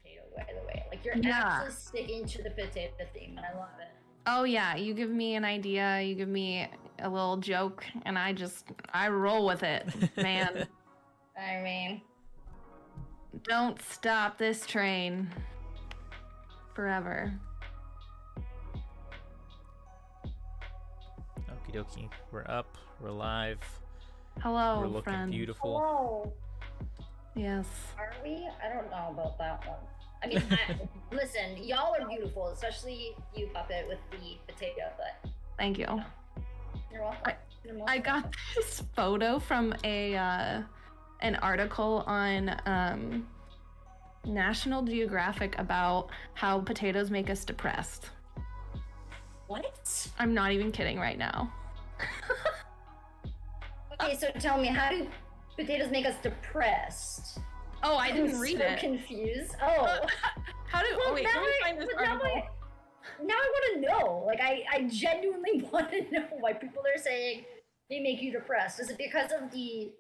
potato, by the way. Like, you're Yeah. actually sticking to the potato theme, and I love it. Oh yeah, you give me an idea, you give me a little joke, and I roll with it, man. I mean, Don't stop this train forever. Okie dokie. We're up. We're live. Hello, We're looking friend. beautiful. hello. Yes. Are we? I don't know about that one. I mean, listen, y'all are beautiful, especially you, Puppet, with the potato, but Thank you. you're welcome. You're most I got this photo from an article on National Geographic about how potatoes make us depressed. What? I'm not even kidding right now. Okay, so tell me, how do potatoes make us depressed? Oh, I didn't I'm read so it. confused. Oh. How do? Oh wait, let me find this article. Now I want to know. Like, I genuinely want to know why people are saying they make you depressed. Is it because of the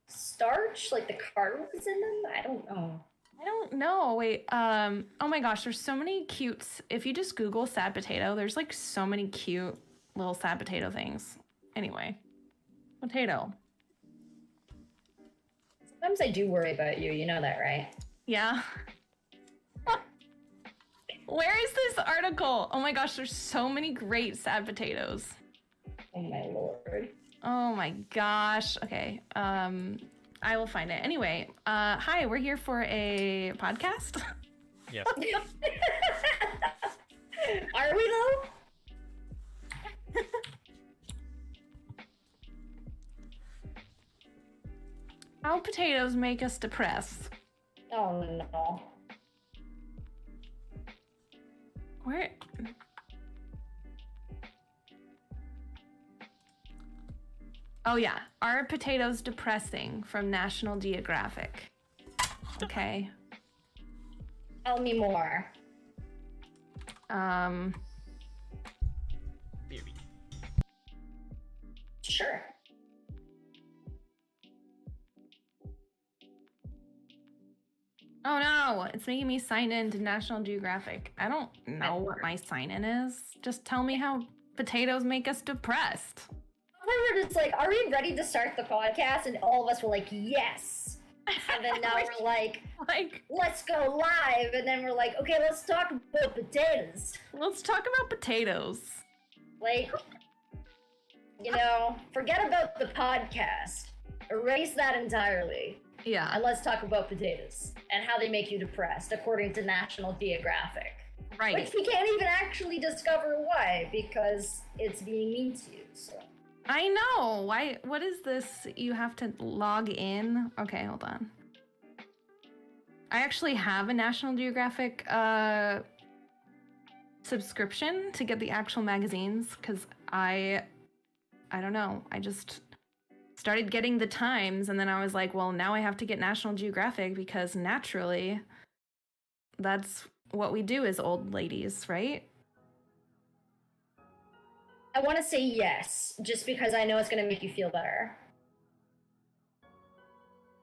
starch, like the carbs in them? I don't know. I don't know. Wait. Oh my gosh, there's so many cute. If you just Google sad potato, there's like so many cute little sad potato things. Anyway, potato. Sometimes I do worry about you. You know that, right? Yeah. Where is this article? Oh my gosh, there's so many great sad potatoes. Oh my lord. Oh my gosh. Okay. I will find it. Anyway, hi, we're here for a podcast. Yes. Are we though? How potatoes make us depressed. Oh no. Where? Oh yeah, are potatoes depressing from National Geographic? Okay. Tell me more. Baby. Sure. Oh no, it's making me sign in to National Geographic. I don't know what my sign in is. Just tell me how potatoes make us depressed. We were just like, are we ready to start the podcast? And all of us were like, yes. And then now we're like, let's go live. And then we're like, okay, let's talk about potatoes. Let's talk about potatoes. Like, you know, forget about the podcast. Erase that entirely. Yeah. And let's talk about potatoes and how they make you depressed, according to National Geographic. Right. Which we can't even actually discover why, because it's being mean to you, so. I know. Why? What is this? You have to log in. Okay, hold on. I actually have a National Geographic subscription to get the actual magazines because I don't know. I just started getting the Times and then I was like, well, now I have to get National Geographic because naturally that's what we do as old ladies, right? I want to say yes, just because I know it's going to make you feel better.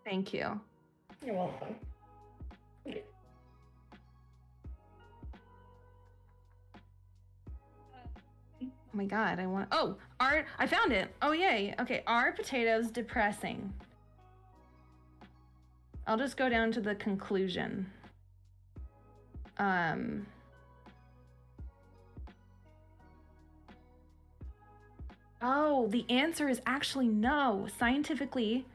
Thank you. You're welcome. Oh my god, I found it. Oh yay. Okay, are potatoes depressing? I'll just go down to the conclusion. Oh, the answer is actually no. Scientifically.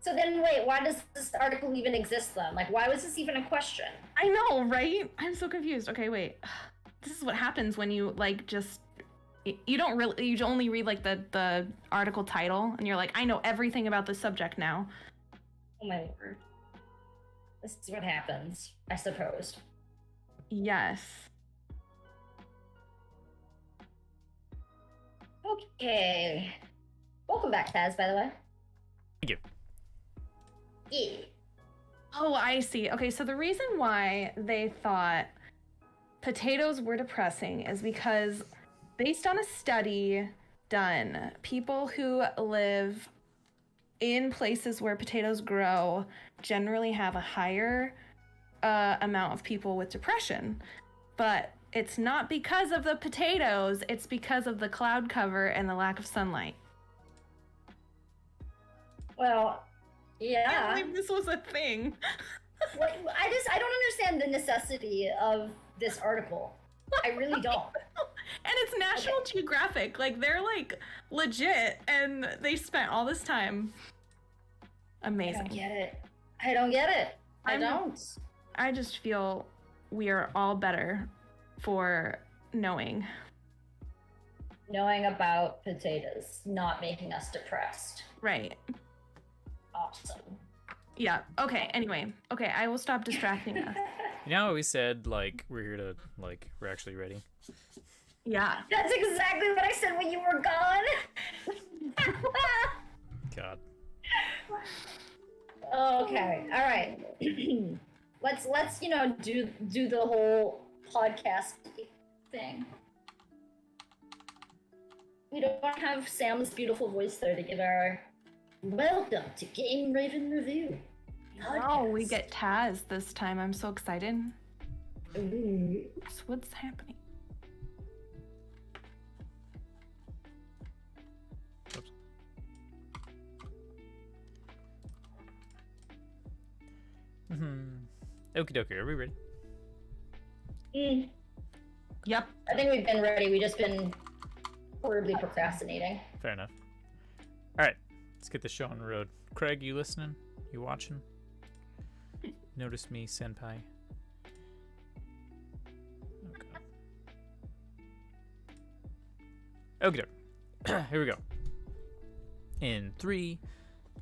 So then, wait, why does this article even exist then? Like, why was this even a question? I know, right? I'm so confused. Okay, wait. This is what happens when you, like, just... You only read, like, the article title, and you're like, I know everything about this subject now. Oh my lord. This is what happens, I suppose. Yes. Okay. Welcome back, Taz, by the way. Thank you. Yeah. Oh, I see. Okay, so the reason why they thought potatoes were depressing is because based on a study done, people who live in places where potatoes grow generally have a higher amount of people with depression. But it's not because of the potatoes, it's because of the cloud cover and the lack of sunlight. Well, I yeah. can't believe this was a thing. I don't understand the necessity of this article. I really don't. And it's National Geographic. Like, they're like legit, and they spent all this time. Amazing. I don't get it. I don't get it. I don't. I just feel we are all better for knowing About potatoes not making us depressed. Right. Awesome. Yeah. Okay. Anyway. Okay. I will stop distracting us. You know how we said, like, we're here to, like, we're actually ready? Yeah. That's exactly what I said when you were gone. God. Okay. All right. let's do the whole podcast thing. We don't have Sam's beautiful voice there to give our welcome to Game Raven Review. Oh, we get Taz this time. I'm so excited. Ooh. What's happening? Oops. Okie dokie, are we ready? Yep. I think we've been ready. We've just been horribly procrastinating. Fair enough. Alright, let's get the show on the road. Craig, you listening? You watching? Notice me, senpai. Okay. Okay. Here we go. In 3,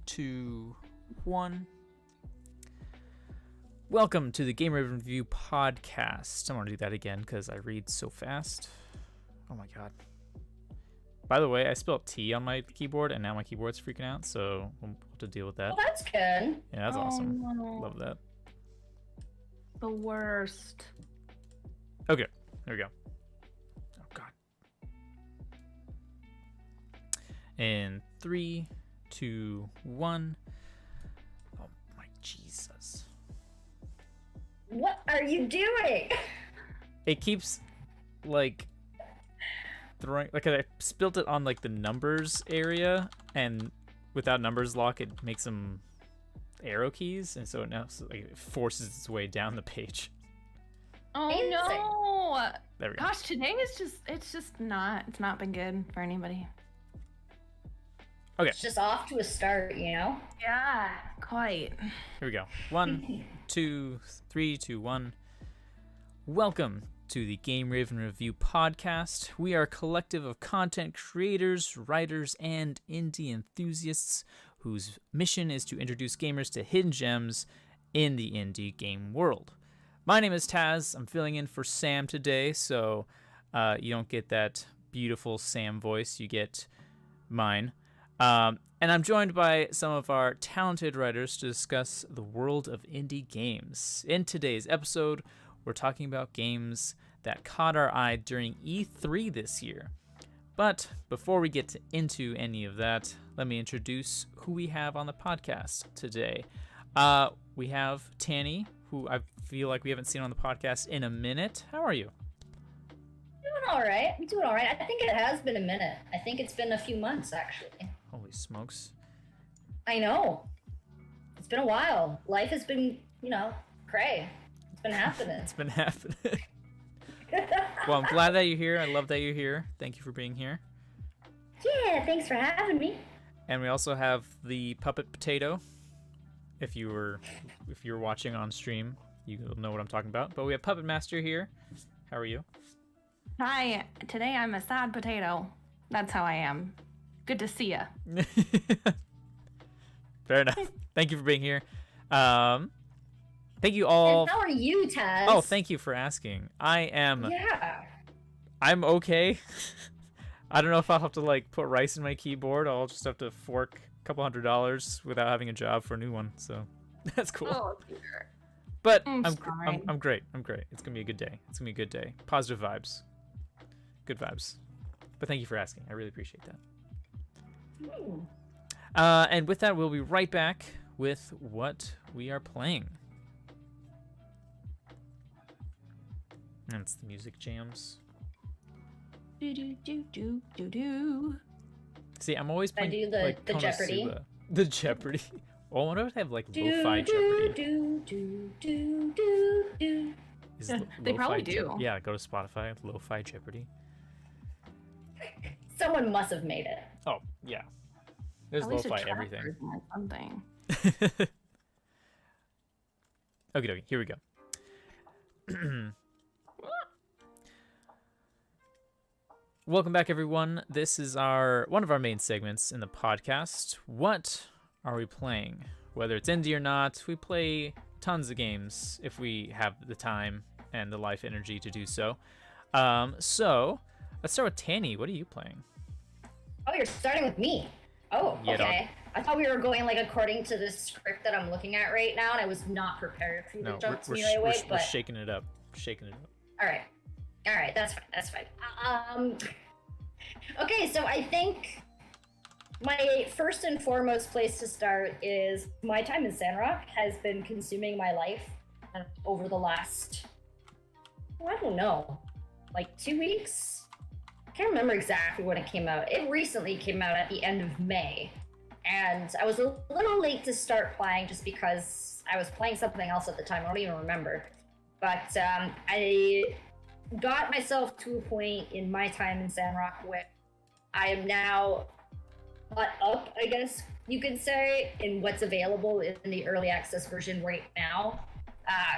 2, 1. Welcome to the Game Raven Review podcast. I'm going to do that again because I read so fast. Oh my god. By the way, I spelled T on my keyboard, and now my keyboard's freaking out, so we'll have to deal with that. Well, that's good. Yeah, that's awesome. No. Love that. The worst. Okay, there we go. Oh god. In 3, 2, 1. Oh my Jesus. What are you doing? It keeps, like, throwing, like, I spilt it on, like, the numbers area, and without numbers lock, it makes them arrow keys, and so it now, like, it forces its way down the page. Oh Amazing. no! There we go. Gosh, today is it's not been good for anybody. Okay, It's just off to a start, you know? Yeah, quite. here we go. 1, 2, 3, 2, 1. Welcome to the Game Raven Review podcast. We are a collective of content creators, writers, and indie enthusiasts whose mission is to introduce gamers to hidden gems in the indie game world. My name is Taz. I'm filling in for Sam today, so you don't get that beautiful Sam voice. You get mine. And I'm joined by some of our talented writers to discuss the world of indie games. In today's episode, we're talking about games that caught our eye during E3 this year. But before we get into any of that, let me introduce who we have on the podcast today. We have Tanny, who I feel like we haven't seen on the podcast in a minute. How are you? Doing all right. I'm doing all right. I think it has been a minute. I think it's been a few months, actually. Holy smokes. I know. It's been a while. Life has been, cray. It's been happening. It's been happening. Well, I'm glad that you're here. I love that you're here. Thank you for being here. Yeah, thanks for having me. And we also have the Puppet Potato. If you were watching on stream, you'll know what I'm talking about. But we have Puppet Master here. How are you? Hi. Today I'm a sad potato. That's how I am. Good to see ya. Fair enough. Thank you for being here. Thank you all. And how are you, Taz? Oh, thank you for asking. Yeah. I'm okay. I don't know if I'll have to like put rice in my keyboard. I'll just have to fork a couple $100 without having a job for a new one. So that's cool. Oh, dear. But I'm I'm sorry. great. I'm great. It's gonna be a good day. It's gonna be a good day. Positive vibes. Good vibes. But thank you for asking. I really appreciate that. And with that, we'll be right back with what we are playing. And it's the music jams. Do do do do do do. See, I'm always playing I do the Konosuba. Jeopardy. The Jeopardy. Oh, I wonder if they have like Do, lo-fi do, Jeopardy. do, do, do, do, do. Is They probably lo-fi do. Yeah, go to Spotify, lo-fi Jeopardy. Someone must have made it. Oh, yeah. There's At least a lo-fi track everything. version or something. Okay, here we go. Welcome back, everyone. This is one of our main segments in the podcast. What are we playing? Whether it's indie or not, we play tons of games if we have the time and the life energy to do so. So let's start with Tanny. What are you playing? Oh, you're starting with me. Oh, Yeah, okay. I thought we were going like according to the script that I'm looking at right now, and I was not prepared for you No, to jump to we're me right away. we're But shaking it up. Shaking it up. all right, that's fine. That's fine. Okay, so I think my first and foremost place to start is my time in Sandrock has been consuming my life over the last, I don't know, like 2 weeks. I can't remember exactly when it came out. It recently came out at the end of May, and I was a little late to start playing just because I was playing something else at the time. I don't even remember. But I got myself to a point in my time in Sandrock where I am now caught up, I guess you could say, in what's available in the early access version right now.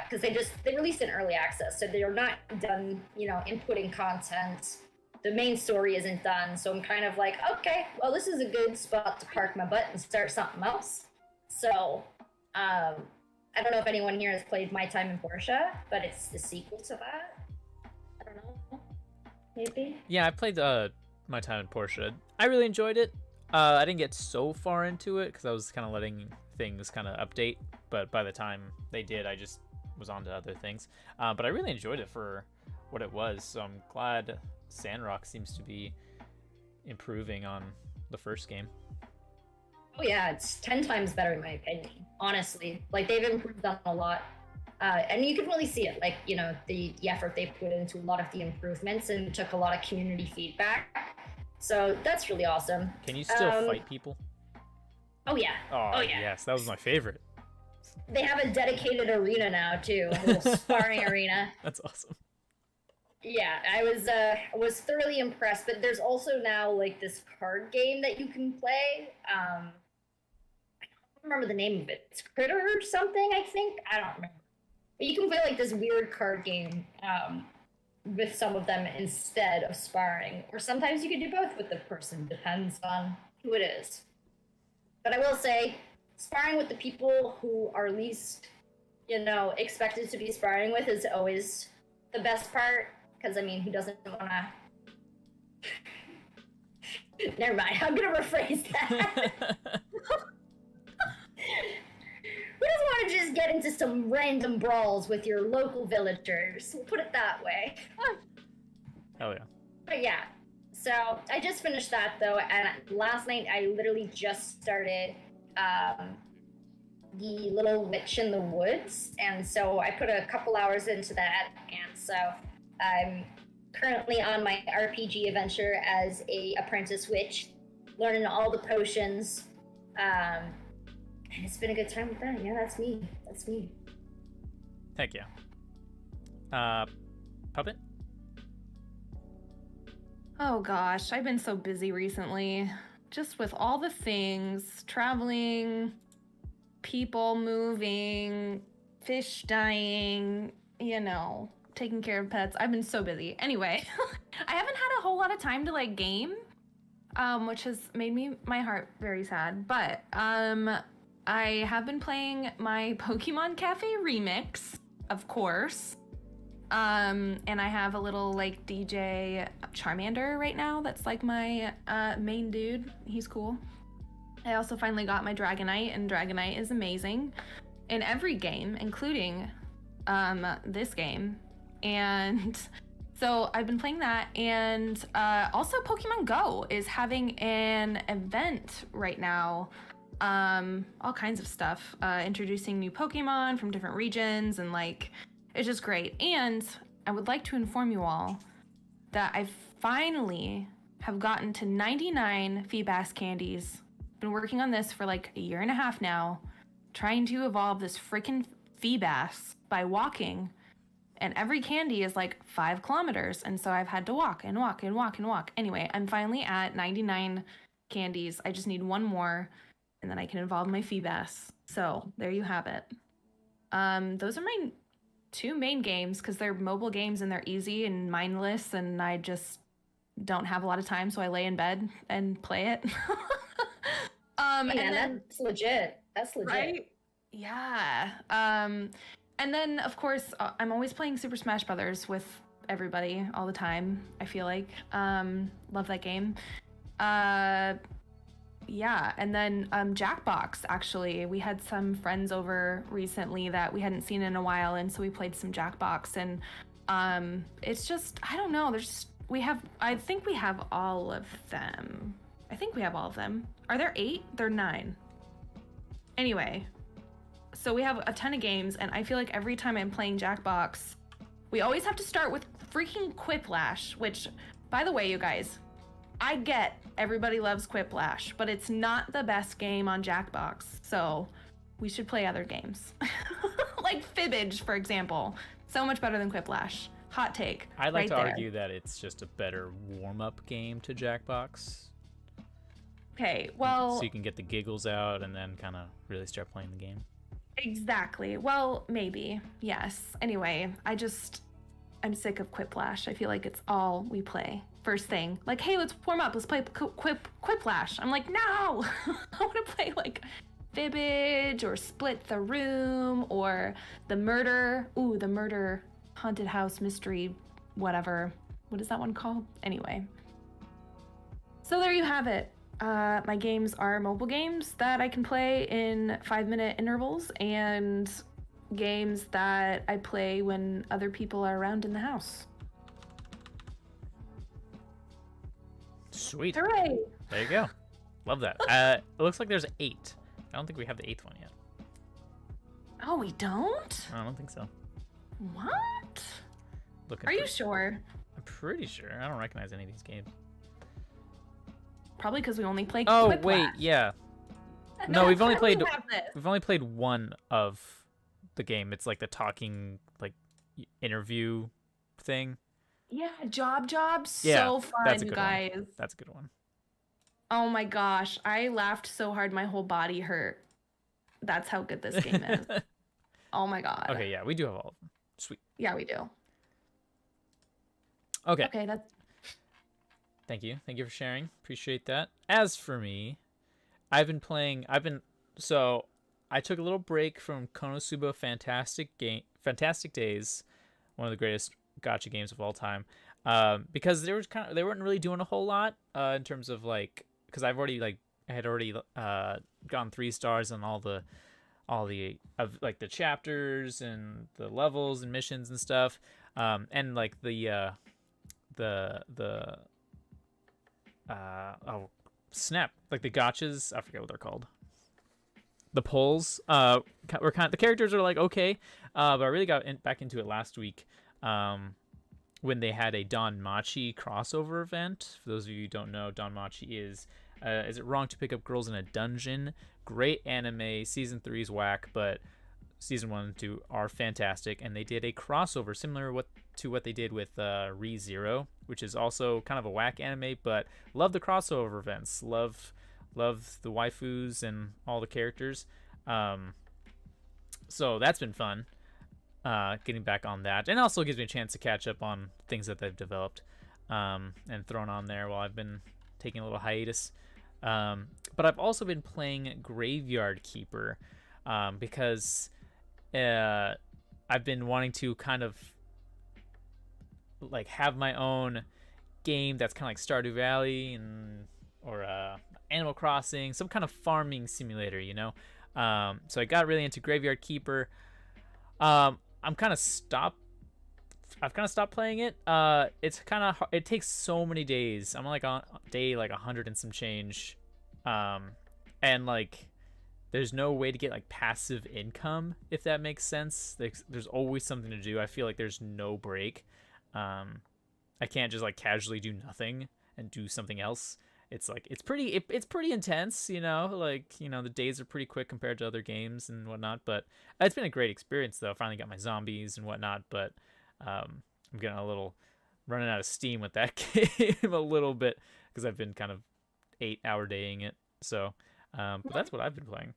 Because they released an early access, so they're not done, inputting content. The main story isn't done, so I'm kind of like, okay, well, this is a good spot to park my butt and start something else. So, I don't know if anyone here has played My Time in Portia, but it's the sequel to that. I don't know. Maybe? Yeah, I played My Time in Portia. I really enjoyed it. I didn't get so far into it because I was kind of letting things kind of update. But by the time they did, I just was on to other things. But I really enjoyed it for what it was. So I'm glad Sandrock seems to be improving on the first game. Oh yeah, it's 10 times better in my opinion, honestly. Like, they've improved on a lot. And you can really see it, like, the effort they put into a lot of the improvements and took a lot of community feedback. So that's really awesome. Can you still fight people? Oh yeah. Oh, yeah. Yes, that was my favorite. They have a dedicated arena now too, a little sparring arena. That's awesome. Yeah, I was thoroughly impressed. But there's also now like this card game that you can play. I don't remember the name of it. It's Critter or something, I think. I don't remember. But you can play like this weird card game with some of them instead of sparring. Or sometimes you can do both with the person. Depends on who it is. But I will say, sparring with the people who are least, expected to be sparring with is always the best part. Because, I mean, who doesn't want to... Never mind, I'm going to rephrase that. Who doesn't want to just get into some random brawls with your local villagers? We'll put it that way. Hell yeah. But yeah, so I just finished that though, and last night I literally just started the Little Witch in the Woods, and so I put a couple hours into that, and so I'm currently on my RPG adventure as a apprentice witch, learning all the potions, and it's been a good time with that. Yeah, that's me. Heck yeah. Puppet? Oh gosh, I've been so busy recently. Just with all the things, traveling, people moving, fish dying, taking care of pets. I've been so busy. Anyway, I haven't had a whole lot of time to game, which has made my heart very sad. But I have been playing my Pokemon Cafe remix, of course. And I have a little DJ Charmander right now. That's my main dude. He's cool. I also finally got my Dragonite, and Dragonite is amazing in every game, including this game. And So I've been playing that, and also Pokemon Go is having an event right now. All kinds of stuff, introducing new Pokemon from different regions, and like, it's just great. And I would like to inform you all that I finally have gotten to 99 Feebas candies. Been working on this for like a year and a half now, trying to evolve this freaking Feebas by walking. And every candy is like 5 kilometers. And so I've had to walk and walk and walk and walk. Anyway, I'm finally at 99 candies. I just need one more, and then I can evolve my Feebas. So there you have it. Those are my 2 main games because they're mobile games and they're easy and mindless. And I just don't have a lot of time. So I lay in bed and play it. And then, that's legit. That's legit. Right? Yeah. And then, of course, I'm always playing Super Smash Brothers with everybody all the time, I feel like. Love that game. Yeah, and then Jackbox, actually. We had some friends over recently that we hadn't seen in a while, and so we played some Jackbox. And it's just, I don't know, I think we have all of them. Are there 8? There are 9. Anyway. So we have a ton of games, and I feel like every time I'm playing Jackbox, we always have to start with freaking Quiplash, which, by the way, you guys, I get everybody loves Quiplash, but it's not the best game on Jackbox, so we should play other games. Like Fibbage, for example. So much better than Quiplash. Hot take. I'd like to argue that it's just a better warm-up game to Jackbox. Okay, well... So you can get the giggles out and then kind of really start playing the game. Exactly. Well, maybe. Yes. Anyway, I'm sick of Quiplash. I feel like it's all we play. First thing. Like, hey, let's warm up. Let's play Quiplash. I'm like, no! I want to play, like, Fibbage or Split the Room or the Murder. Ooh, the Murder Haunted House Mystery whatever. What is that one called? Anyway. So there you have it. My games are mobile games that I can play in 5-minute intervals and games that I play when other people are around in the house. Sweet. Hooray! There you go. Love that. It looks like there's 8. I don't think we have the 8th one yet. Oh, we don't? I don't think so. What? Are you sure? I'm pretty sure. I don't recognize any of these games. Probably because we only played. Oh Quiplash. wait, yeah. No, we've only played one of the game. It's like the talking like interview thing. Yeah, Job. Yeah, So fun, you guys. One. That's a good one. Oh my gosh, I laughed so hard my whole body hurt. That's how good this game is. Oh my god. Okay, yeah, we do have all of them. Sweet. Yeah, we do. Okay. Okay, that's. Thank you for sharing. Appreciate that. As for me, so I took a little break from Konosuba Fantastic Days, one of the greatest gacha games of all time, because they weren't really doing a whole lot in terms of like, because I had already gotten 3 stars on all the of like the chapters and the levels and missions and stuff, and like the snap, like the gotchas, I forget what they're called, the polls were kind of, the characters are like okay, but I really got back into it last week when they had a Don Machi crossover event. For those of you who don't know, Don Machi is it wrong to pick up girls in a dungeon? Great anime. Season 3 is whack, but season 1 and 2 are fantastic, and they did a crossover similar to what they did with ReZero, which is also kind of a whack anime, but love the crossover events. Love the waifus and all the characters. So that's been fun, getting back on that, and also gives me a chance to catch up on things that they've developed and thrown on there while I've been taking a little hiatus. But I've also been playing Graveyard Keeper because I've been wanting to kind of like have my own game that's kind of like Stardew Valley or Animal Crossing, some kind of farming simulator, you know. So I got really into Graveyard Keeper. I'm kind of stopped I've kind of stopped playing it. It's kind of it takes so many days. I'm like on day like 100 and some change, and like there's no way to get like passive income, if that makes sense. There's always something to do. I feel like there's no break. I can't just like casually do nothing and do something else. It's like it's pretty intense, you know. Like, you know, the days are pretty quick compared to other games and whatnot. But it's been a great experience though. I finally got my zombies and whatnot. But I'm getting a little running out of steam with that game a little bit because I've been kind of 8-hour daying it. So, but that's what I've been playing.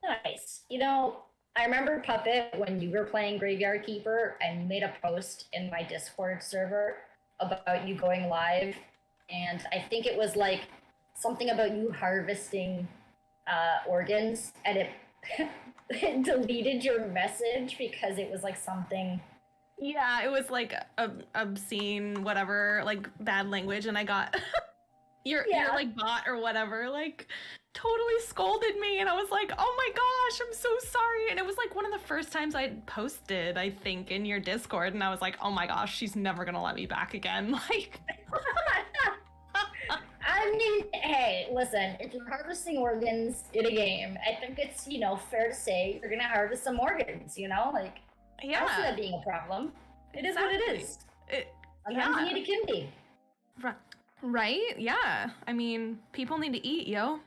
Nice. You know, I remember Puppet when you were playing Graveyard Keeper and you made a post in my Discord server about you going live, and I think it was like something about you harvesting organs, and it deleted your message because it was like something. Yeah, it was like obscene, whatever, like bad language, and I got your like bot or whatever, like totally scolded me, and I was like, oh my gosh, I'm so sorry. And it was like one of the first times I'd posted, I think, in your Discord, and I was like, oh my gosh, she's never gonna let me back again. Like, I mean, hey, listen, if you're harvesting organs in a game, I think it's, you know, fair to say you're gonna harvest some organs, you know? Like, I don't see that being a problem. It is what it is. Sometimes you need a kidney. Right? Yeah. I mean, people need to eat, yo.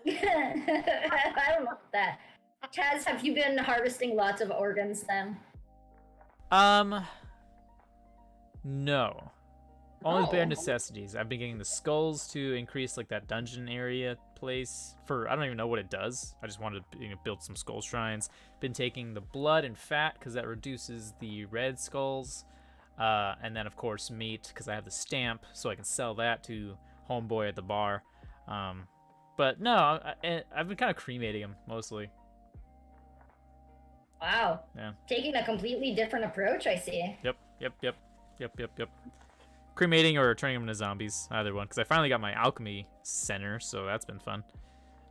I don't know that. Taz, have you been harvesting lots of organs then? No. Only bare necessities. I've been getting the skulls to increase like that dungeon area place for, I don't even know what it does. I just wanted to, you know, build some skull shrines. Been taking the blood and fat because that reduces the red skulls. And then of course meat because I have the stamp so I can sell that to homeboy at the bar. But no, I've been kind of cremating them mostly. Wow. Yeah. Taking a completely different approach, I see. Yep. Cremating or turning them into zombies, either one. Because I finally got my alchemy center, so that's been fun.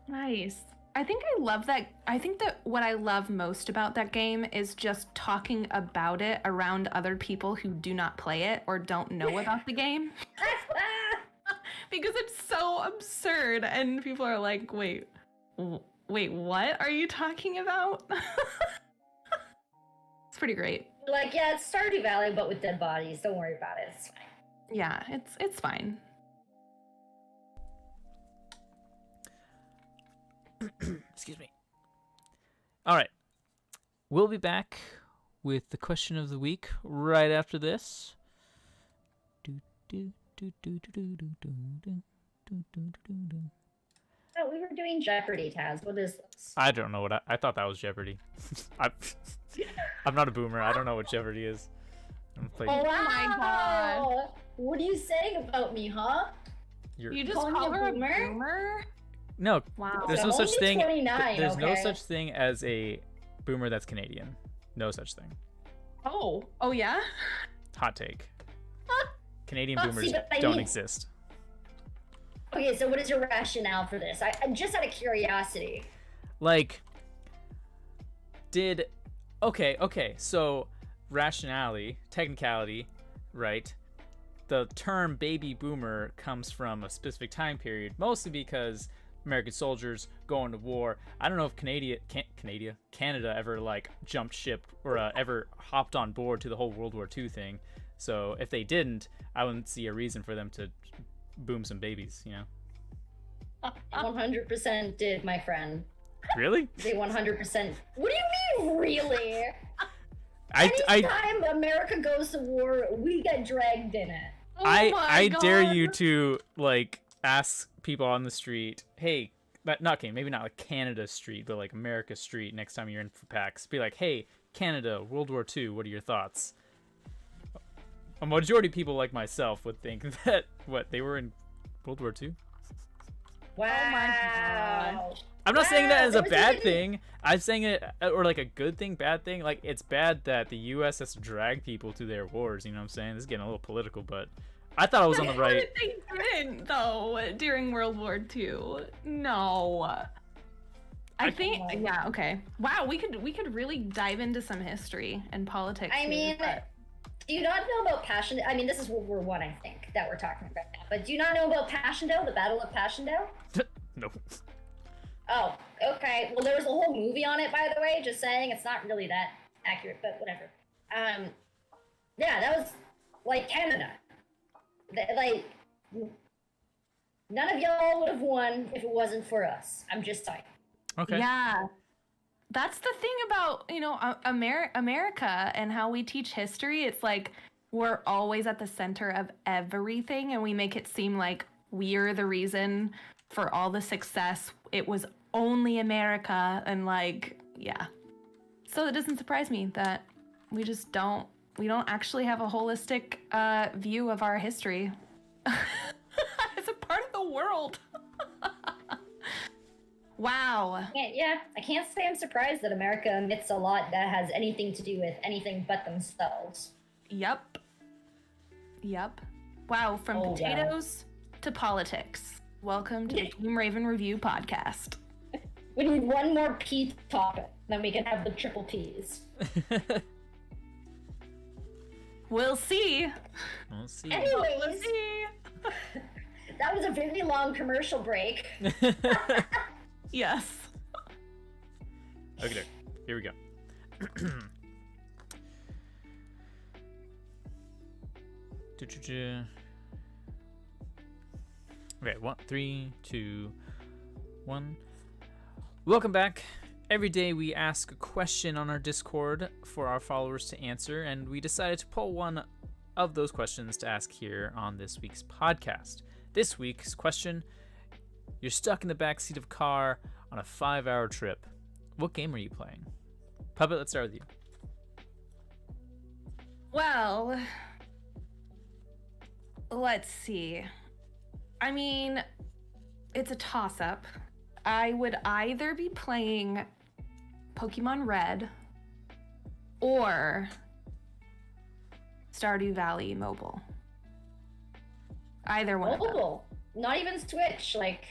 Nice. I think I love that. I think that what I love most about that game is just talking about it around other people who do not play it or don't know about the game. Because it's so absurd, and people are like, wait, what are you talking about? It's pretty great. Like, yeah, it's Stardew Valley, but with dead bodies. Don't worry about it. It's fine. Yeah, it's fine. Excuse me. All right. We'll be back with the question of the week right after this. Oh, we were doing Jeopardy, Taz. What is this? I don't know what I thought that was Jeopardy. I'm not a boomer. I don't know what Jeopardy is. Oh my god. What are you saying about me, huh? You just call her a boomer? No. Wow. There's no such thing. 29, there's okay. no such thing as a boomer that's Canadian. No such thing. Oh yeah? Hot take. Canadian boomers don't exist. Okay, so what is your rationale for this? I'm just out of curiosity. Like, okay, so rationality, technicality, right? The term baby boomer comes from a specific time period, mostly because American soldiers going to war. I don't know if Canada ever like jumped ship or ever hopped on board to the whole World War II thing. So if they didn't, I wouldn't see a reason for them to boom some babies, you know? 100% did, my friend. Really? They 100%. What do you mean, really? Anytime America goes to war, we get dragged in it. Oh I God. dare you to like ask people on the street, hey, maybe not like Canada street, but like America street next time you're in for PAX. Be like, hey, Canada, World War II, what are your thoughts? A majority of people like myself would think that they were in World War II. Wow. Oh my God. I'm not saying that as a bad thing. I'm saying it, or like a good thing, bad thing. Like, it's bad that the U.S. has to drag people to their wars. You know what I'm saying? This is getting a little political, but I thought I was on the right. They didn't, though, during World War II. No. I think, yeah, okay. Wow, we could really dive into some history and politics. I mean, do you not know about Passchendaele? I mean, this is World War One, I think, that we're talking about now. But do you not know about Passchendaele, the Battle of Passchendaele? No. Oh, okay. Well, there was a whole movie on it, by the way. Just saying, it's not really that accurate, but whatever. Yeah, that was like Canada. Like, none of y'all would have won if it wasn't for us. I'm just saying. Okay. Yeah. That's the thing about, America and how we teach history. It's like we're always at the center of everything, and we make it seem like we're the reason for all the success. It was only America, and like, yeah. So it doesn't surprise me that we don't actually have a holistic view of our history as a part of the world. Wow. Yeah, I can't say I'm surprised that America omits a lot that has anything to do with anything but themselves. Yep. Wow, from potatoes to politics. Welcome to the Team Raven Review podcast. We need one more P topic, then we can have the triple Ps. We'll see. Anyways, We'll see. that was a very long commercial break. Yes. Okay, here we go. Okay, 1, 3, 2, 1. Welcome back. Every day we ask a question on our Discord for our followers to answer, and we decided to pull one of those questions to ask here on this week's podcast. This week's question: you're stuck in the backseat of a car on a 5-hour trip. What game are you playing? Puppet, let's start with you. Well, let's see. I mean, it's a toss-up. I would either be playing Pokemon Red or Stardew Valley mobile. Either one. Mobile, not even Switch, like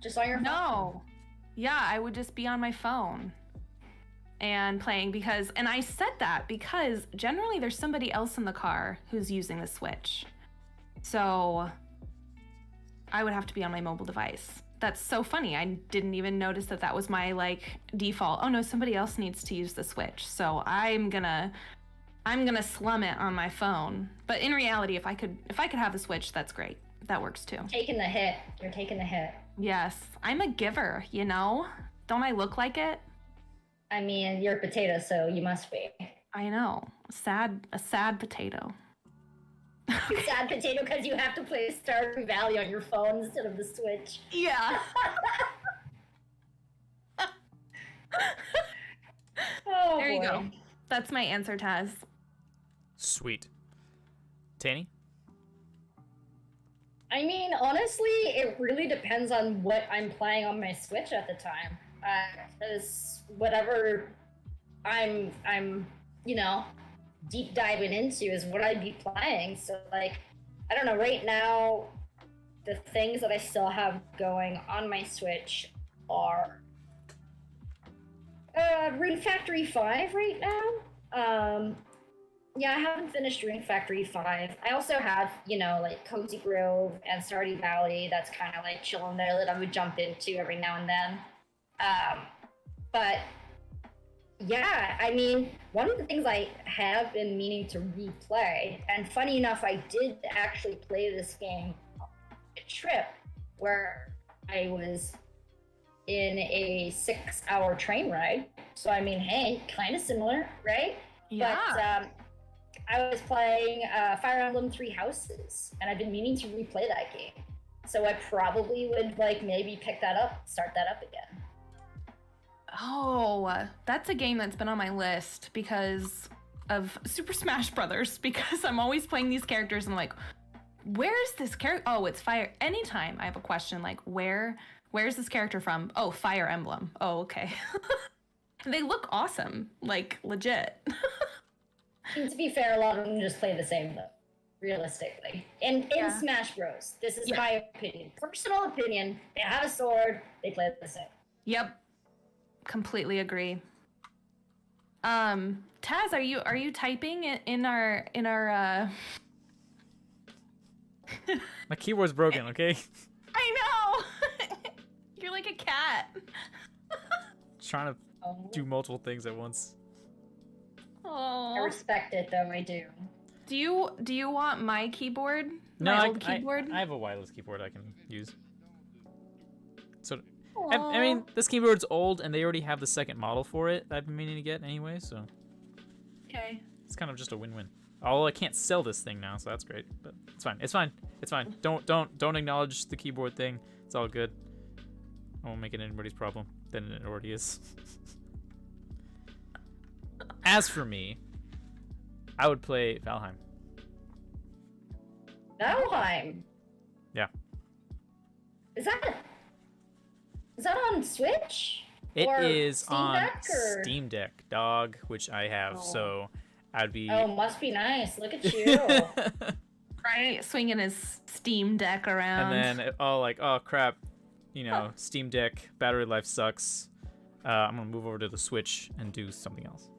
just on your phone. No. Yeah, I would just be on my phone and playing and I said that because generally there's somebody else in the car who's using the Switch. So I would have to be on my mobile device. That's so funny. I didn't even notice that was my like default. Oh no, somebody else needs to use the Switch. So I'm gonna slum it on my phone. But in reality, if I could have the Switch, that's great. That works too. Taking the hit. You're taking the hit. Yes, I'm a giver, you know? Don't I look like it? I mean, you're a potato, so you must be. I know. A sad potato. Sad potato because you have to play Stardew Valley on your phone instead of the Switch. Yeah. Oh, there you boy. go. That's my answer, Taz. Sweet. Tanny? I mean, honestly, it really depends on what I'm playing on my Switch at the time. Because whatever I'm, deep diving into is what I'd be playing. So, like, I don't know, right now, the things that I still have going on my Switch are Rune Factory 5 right now. Yeah, I haven't finished Rune Factory 5. I also have, like Cozy Grove and Stardew Valley. That's kind of like chilling there that I would jump into every now and then. But yeah, I mean, one of the things I have been meaning to replay, and funny enough, I did actually play this game on a trip where I was in a 6-hour train ride. So, I mean, hey, kind of similar, right? Yeah. But I was playing Fire Emblem 3 Houses, and I've been meaning to replay that game. So I probably would, like, maybe pick that up, start that up again. Oh, that's a game that's been on my list because of Super Smash Brothers, because I'm always playing these characters and I'm like, where's this character? Oh, it's Fire. Anytime I have a question like, where's this character from? Oh, Fire Emblem. Oh, okay. They look awesome, like legit. And to be fair, a lot of them just play the same, though, realistically. In Smash Bros. This is my opinion. Personal opinion. They have a sword, they play the same. Yep. completely agree. Taz, are you typing in our My keyboard's broken, okay? I know. You're like a cat. Trying to do multiple things at once. I Oh. respect it, though. I do. Do you want my keyboard? No, My old keyboard? I have a wireless keyboard I can use. So, I mean, this keyboard's old, and they already have the second model for it that I've been meaning to get anyway, so Okay. it's kind of just a win-win. Although I can't sell this thing now, so that's great. But it's fine. It's fine. It's fine. Don't acknowledge the keyboard thing. It's all good. I won't make it anybody's problem than it already is. As for me, I would play Valheim. Valheim. Yeah. Is that on Switch? It Or is Steam on Deck, or- Steam Deck, dog, which I have. Oh. So I'd be. Oh, must be nice. Look at you. Right, swinging his Steam Deck around. And then oh crap, Steam Deck battery life sucks. I'm gonna move over to the Switch and do something else.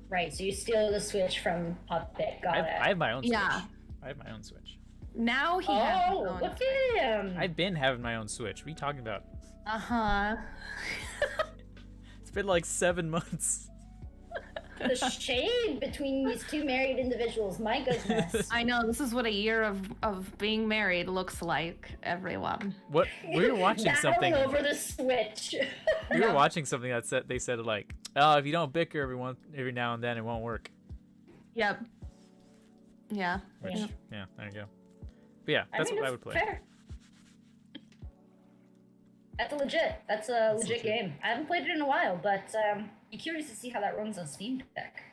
Right, so you steal the Switch from Puppet. Got it. I have my own Switch. Yeah. I have my own Switch. Now he has his Oh, own. look at him. I've been having my own Switch. What are you talking about? Uh-huh. It's been like 7 months. The shade between these two married individuals. My goodness. I know, this is what a year of being married looks like, everyone. What? We were watching something. Battling over the Switch. We were watching something that said they said like, oh, if you don't bicker every now and then, it won't work. Yep. Yeah. Which, Yep. yeah, there you go. But yeah, that's what I would play. Fair. That's a legit game. I haven't played it in a while, but I'm curious to see how that runs on Steam Deck.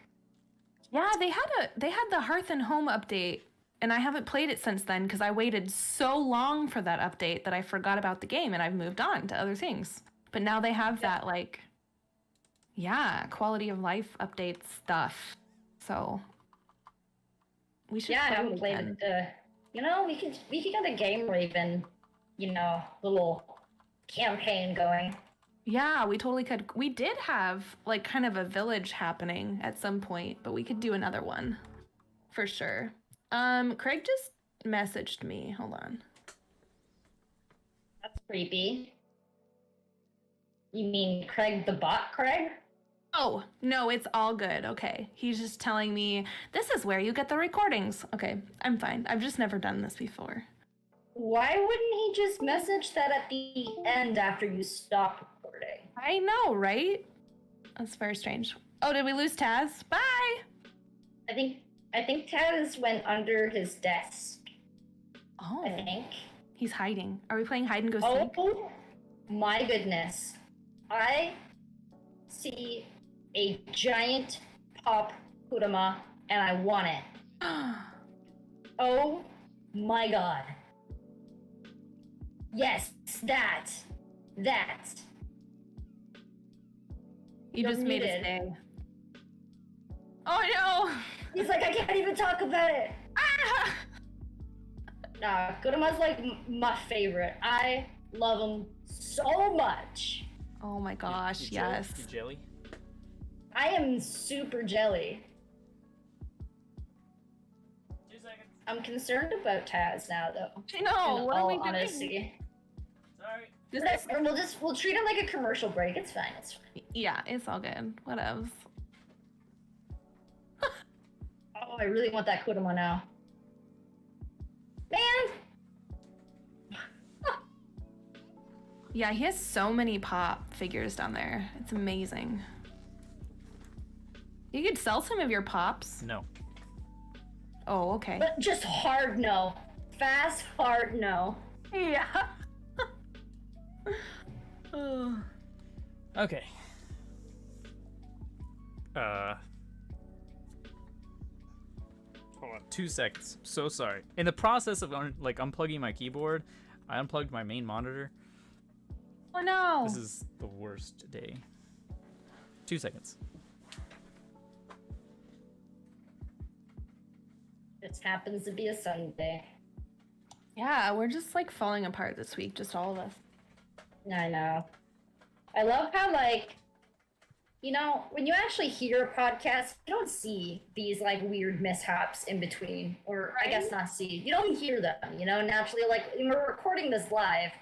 Yeah, they had the Hearth and Home update, and I haven't played it since then because I waited so long for that update that I forgot about the game and I've moved on to other things. But now they have that quality of life update stuff. So we should. Yeah, I play haven't played again. it. We could get a Game Raven, little campaign going. Yeah, we totally could. We did have kind of a village happening at some point, but we could do another one for sure. Craig just messaged me. Hold on. That's creepy. You mean Craig the bot, Craig? Oh, no, it's all good. Okay. He's just telling me this is where you get the recordings. Okay, I'm fine. I've just never done this before. Why wouldn't he just message that at the end after you stop recording? I know, right? That's very strange. Oh, did we lose Taz? Bye. I think Taz went under his desk. Oh, I think. he's hiding. Are we playing hide and go seek? Oh my goodness. I see a giant pop Kurama and I want it. Oh my god. Yes, that. You You're just made us muted. day. Oh no! He's like, I can't even talk about it. Ah! Nah, Kurama's like my favorite. I love him so much. Oh my gosh, You yes. jelly? I am super jelly. 2 seconds. I'm concerned about Taz now, though. I know, In what are all we doing? honesty. Sorry. We'll treat it like a commercial break. It's fine. It's fine. Yeah, it's all good. Whatevs. Oh, I really want that Kurama now. Man! Yeah, he has so many pop figures down there. It's amazing. You could sell some of your pops. No. Oh, okay. But just hard no. Fast, hard no. Yeah. Oh. Okay. Hold on 2 seconds. So sorry. In the process of unplugging my keyboard, I unplugged my main monitor. Oh no. This is the worst day. 2 seconds. This happens to be a Sunday. Yeah, we're just falling apart this week, just all of us. I know. I love how, like, you know, when you actually hear a podcast, you don't see these, like, weird mishaps in between. Or, I guess not see. You don't hear them, you know, naturally. Like, we're recording this live.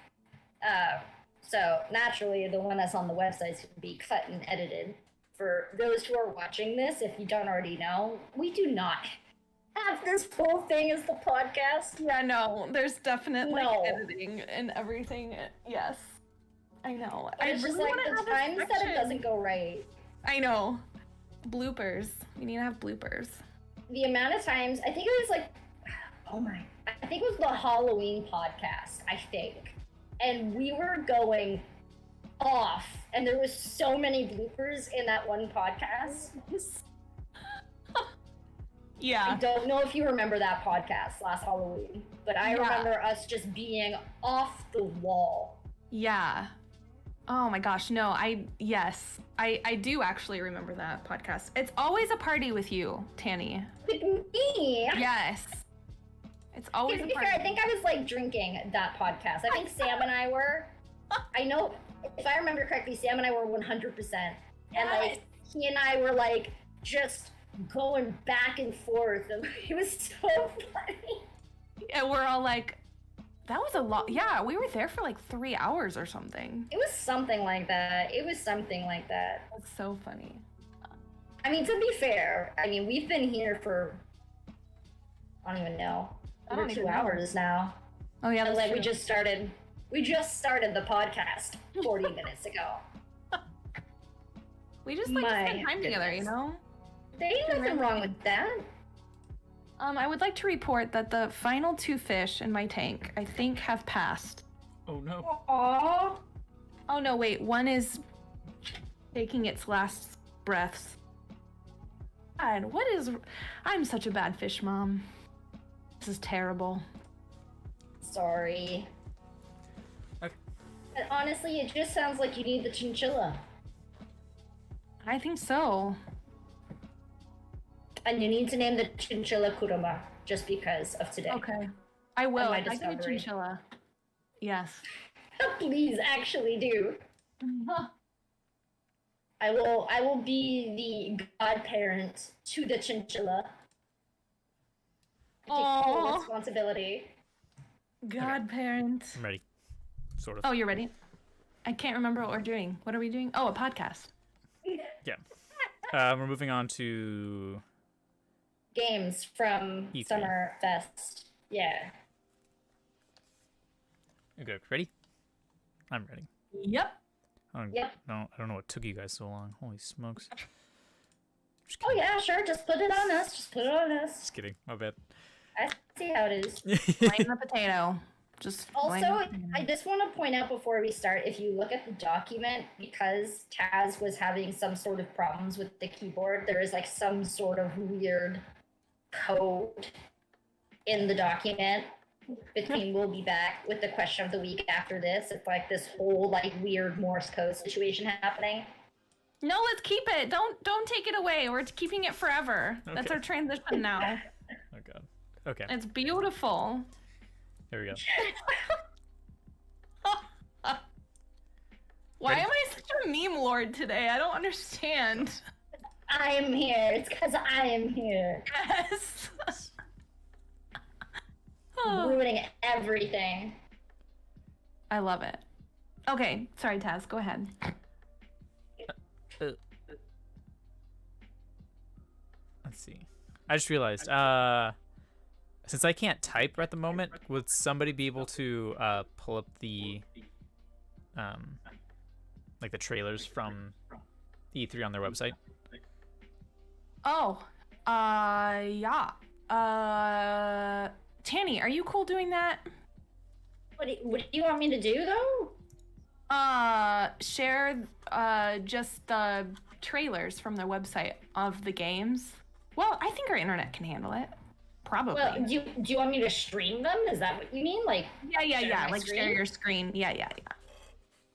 So, naturally, the one that's on the website is going to be cut and edited. For those who are watching this, if you don't already know, we do not have this whole thing as the podcast. Yeah, no, there's definitely No. editing and everything. Yes, I know. But it's just like the times that it doesn't go right. I know. Bloopers. We need to have bloopers. The amount of times, I think it was like, I think it was the Halloween podcast, I think. And we were going off, and there was so many bloopers in that one podcast. Yeah. I don't know if you remember that podcast last Halloween, but I Yeah. remember us just being off the wall. Yeah. Oh my gosh, no, I do actually remember that podcast. It's always a party with you, Tanny. With me. Yes. It's always To a be party. fair, I think I was like drinking that podcast. I think Sam and I were. I know, if I remember correctly, Sam and I were 100%. And like, he and I were like just going back and forth. And it was so funny. And we're all like, that was a lot. Yeah, we were there for like 3 hours or something. It was something like that. That's so funny. I mean, to be fair, I mean, we've been here for, I don't even know, I don't over even 2 know. hours now. Oh yeah, And that's like, true. we just started the podcast 40 minutes ago. We just like to My spend time together, you goodness. know? There ain't nothing wrong with that. I would like to report that the final 2 fish in my tank, I think, have passed. Oh no. Aww. Oh no, wait, one is taking its last breaths. God, I'm such a bad fish mom. This is terrible. Sorry. Okay. But honestly, it just sounds like you need the chinchilla. I think so. And you need to name the chinchilla Kurama, just because of today. Okay. I will. my I'd like a discovery. chinchilla. Yes. Please, actually do. I will be the godparent to the chinchilla. I take full Aw. responsibility. Godparent. I'm ready. Sort of. Oh, you're ready? I can't remember what we're doing. What are we doing? Oh, a podcast. Yeah. We're moving on to Games from E3. Summer Fest. Yeah. Okay, ready? I'm ready. Yep. Yep. I don't know what took you guys so long. Holy smokes. Just Oh kidding. yeah, sure. Just put it on us. Just put it on us. Just kidding. My bad. I see how it is. Blame the potato. Just blame Also, the potato. I just want to point out before we start, if you look at the document, because Taz was having some sort of problems with the keyboard, there is like some sort of weird code in the document between we'll be back with the question of the week after this. It's like this whole like weird Morse code situation happening. No, let's keep it. Don't take it away. We're keeping it forever. That's Okay. our transition now. Oh god. Okay. It's beautiful. There we go. Why Ready? am I such a meme lord today? I don't understand. I am here. It's because I am here. Yes. Oh, Ruining everything. I love it. Okay, sorry, Taz. Go ahead. Let's see. I just realized, since I can't type at the moment, would somebody be able to pull up the like the trailers from E3 on their website? Oh, yeah. Tanny, are you cool doing that? What do you want me to do though? Share just the trailers from their website of the games. Well, I think our internet can handle it. Probably. Well, do you want me to stream them? Is that what you mean? Like, yeah. share my Like share screen? your screen. Yeah.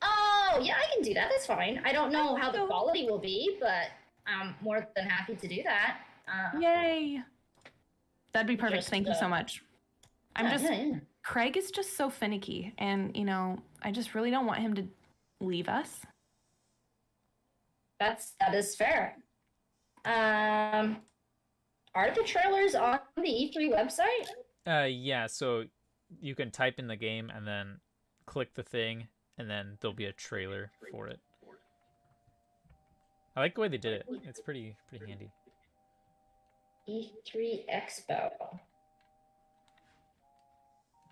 oh, yeah, I can do that. That's fine. I don't know how the quality will be, but I'm more than happy to do that. Yay. That'd be perfect. Just, Thank you so much. yeah. Craig is just so finicky, and I just really don't want him to leave us. That is fair. Are the trailers on the E3 website? Yeah, so you can type in the game and then click the thing, and then there'll be a trailer for it. I like the way they did it. It's pretty handy. E3 Expo.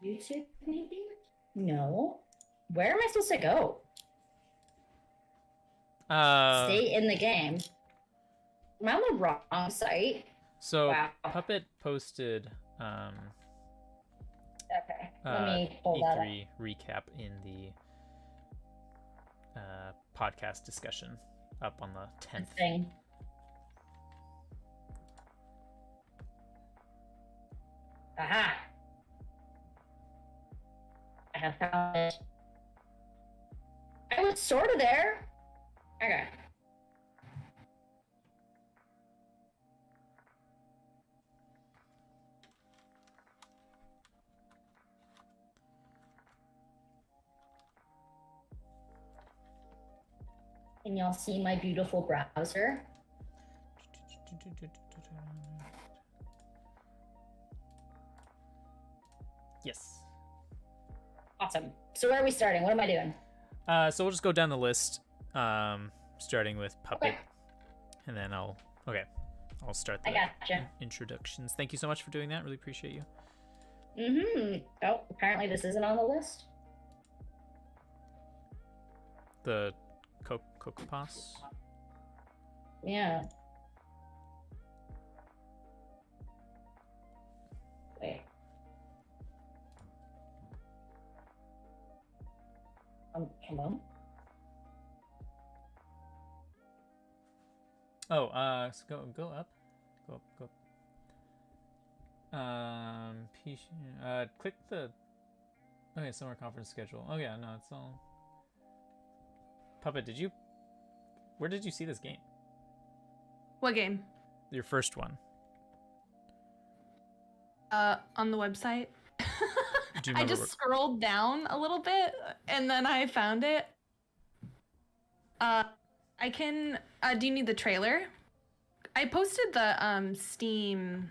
YouTube, maybe? No. Where am I supposed to go? Stay in the game. Am I on the wrong site? So Wow. Puppet posted Okay, let me pull that up. E3 recap in the podcast discussion up on the 10th. Thing. Aha! I have found it. I was sort of there. Okay. Can y'all see my beautiful browser? Yes. Awesome. So where are we starting? What am I doing? So we'll just go down the list, starting with Puppet, Okay. and then I'll start the I gotcha. introductions. Thank you so much for doing that. Really appreciate you. Oh, apparently this isn't on the list. The Cocopas. Yeah. Wait. Hello? Oh, so go up. Go up. Click the. Okay, summer conference schedule. Oh yeah, no, it's all. Puppet, where did you see this game? What game? Your first one. On the website. Do you I remember just scrolled down a little bit and then I found it. I can. Do you need the trailer? I posted the Steam.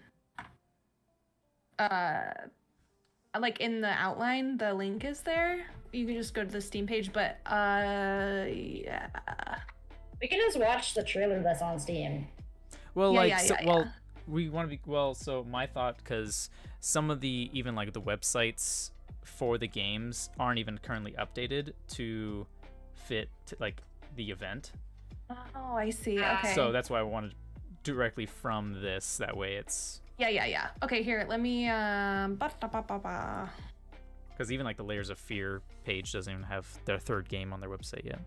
Like in the outline, the link is there. You can just go to the Steam page, but yeah. We can just watch the trailer that's on Steam. Well, Yeah. we want to be so my thought, because some of the even like the websites for the games aren't even currently updated to fit to, like the event. Oh, I see. Okay. So that's why I wanted directly from this. That way it's Yeah. Okay, here, let me because even like the Layers of Fear page doesn't even have their third game on their website yet.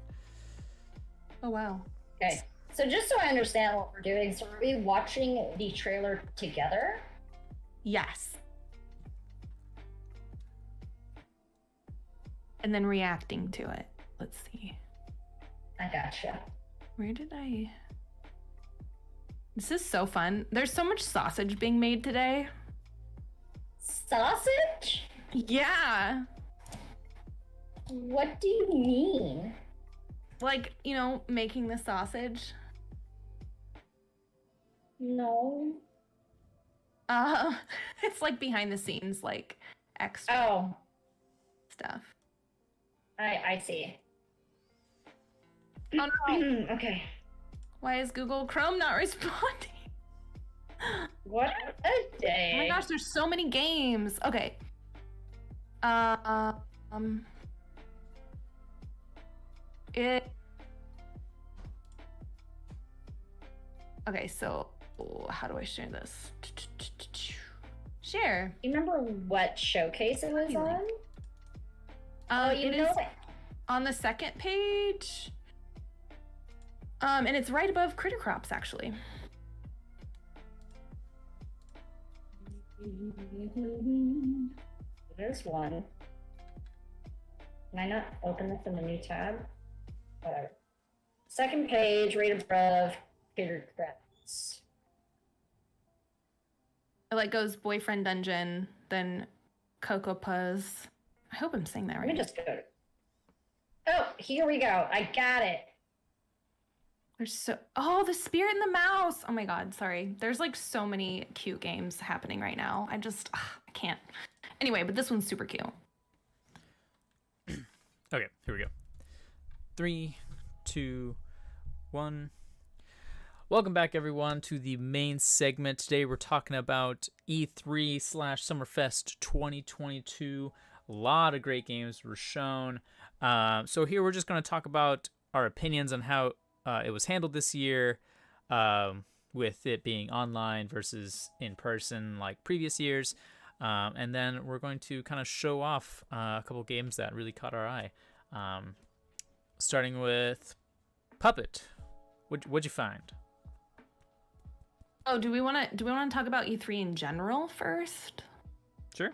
Oh wow. Okay. So just so I understand what we're doing, so are we watching the trailer together? Yes. And then reacting to it. Let's see. I gotcha. Where did I... This is so fun. There's so much sausage being made today. Sausage? Yeah. What do you mean? Like, you know, making the sausage. No. It's like behind the scenes, like extra Oh, stuff. I see. Oh no. Okay. Why is Google Chrome not responding? What a day. Oh my gosh, there's so many games. Okay. Okay, so how do I share this? Share. Do you remember what showcase it was on? It is on the second page. And it's right above Critter Crops, actually. There's one. Can I not open this in the new tab? Whatever. Second page, right above Critter Crops. It like goes Boyfriend Dungeon, then Cocoa Puzz. I hope I'm saying that right. Let me just go. Oh, here we go. I got it. The Spirit and the Mouse. Oh my God, sorry. There's like so many cute games happening right now. I can't. Anyway, but this one's super cute. Okay, here we go. 3, 2, 1. Welcome back, everyone, to the main segment. Today we're talking about E3/Summerfest 2022. A lot of great games were shown. So here we're just going to talk about our opinions on how it was handled this year, with it being online versus in person like previous years. And then we're going to kind of show off a couple games that really caught our eye. Starting with Puppet. What'd you find? Oh, do we want to talk about E3 in general first? Sure.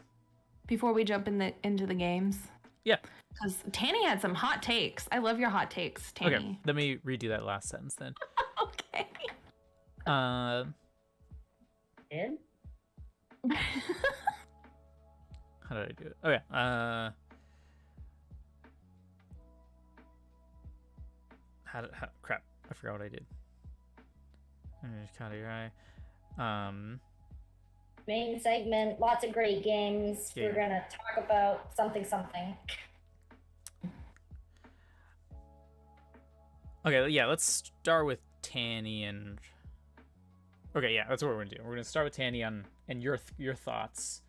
Before we jump into the games? Yeah. Because Tanny had some hot takes. I love your hot takes, Tanny. Okay, let me redo that last sentence then. Okay. In? How did I do it? Okay. Crap. I forgot what I did. Caught your eye. Main segment, lots of great games. Yeah. We're gonna talk about something. Okay, yeah, let's start with Tanny and... Okay, yeah, that's what we're gonna do. We're gonna start with Tanny and your thoughts.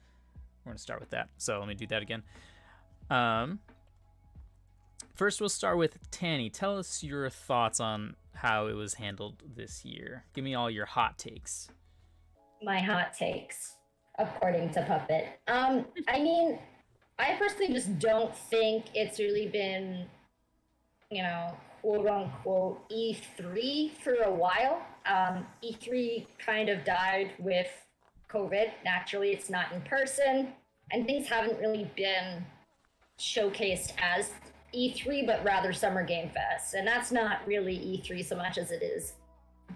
We're gonna start with that. So let me do that again. First, we'll start with Tanny. Tell us your thoughts on how it was handled this year. Give me all your hot takes. My hot takes, according to Puppet. I mean, I personally just don't think it's really been, quote unquote E3 for a while. E3 kind of died with COVID. Naturally, it's not in person, and things haven't really been showcased as E3, but rather Summer Game Fest. And that's not really E3 so much as it is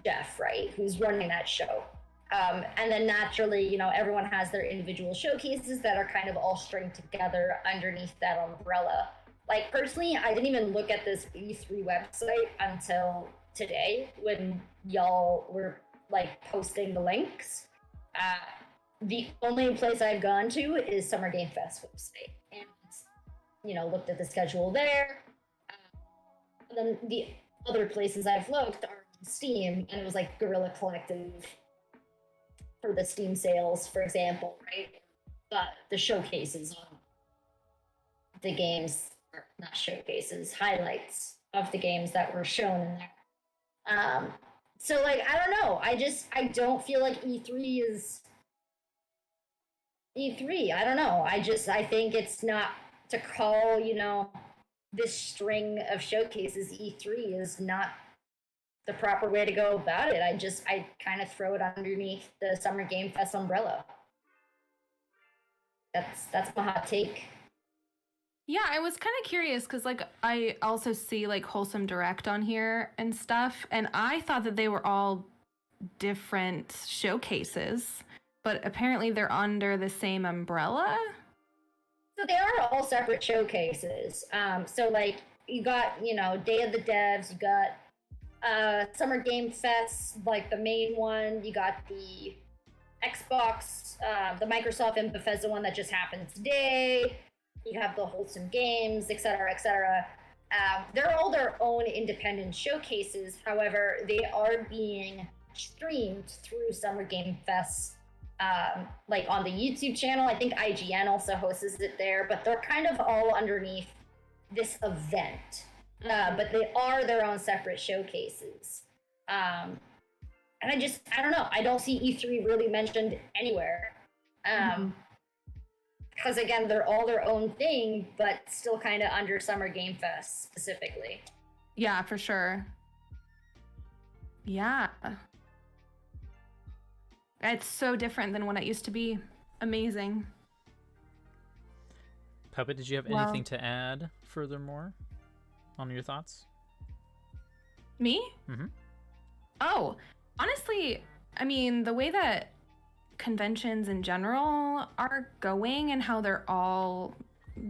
Jeff, right, who's running that show. And then naturally, everyone has their individual showcases that are kind of all stringed together underneath that umbrella. Like, personally, I didn't even look at this E3 website until today when y'all were, posting the links. The only place I've gone to is Summer Game Fest website. And, looked at the schedule there. And then the other places I've looked are Steam, and it was like Guerrilla Collective for the Steam sales, for example, right? The showcases on the games, or not showcases, highlights of the games that were shown in there. So, I don't know. I don't feel like E3 is E3. I don't know. I think it's not to call, this string of showcases E3 is not the proper way to go about it. I kind of throw it underneath the Summer Game Fest umbrella. That's my hot take. Yeah, I was kind of curious because I also see Wholesome Direct on here and stuff, and I thought that they were all different showcases, but apparently they're under the same umbrella. So they are all separate showcases. So you got, Day of the Devs, you got Summer Game Fest, the main one, you got the Xbox, the Microsoft and Bethesda one that just happened today, you have the Wholesome Games, etc., etc. They're all their own independent showcases. However, they are being streamed through Summer Game Fest, on the YouTube channel. I think IGN also hosts it there, but they're kind of all underneath this event. But they are their own separate showcases. And I don't know. I don't see E3 really mentioned anywhere. Because again, they're all their own thing, but still kind of under Summer Game Fest specifically. Yeah, for sure. Yeah. It's so different than what it used to be. Amazing. Puppet, did you have anything to add furthermore on your thoughts? Me? Mm-hmm. Oh, honestly, I mean, the way that conventions in general are going and how they're all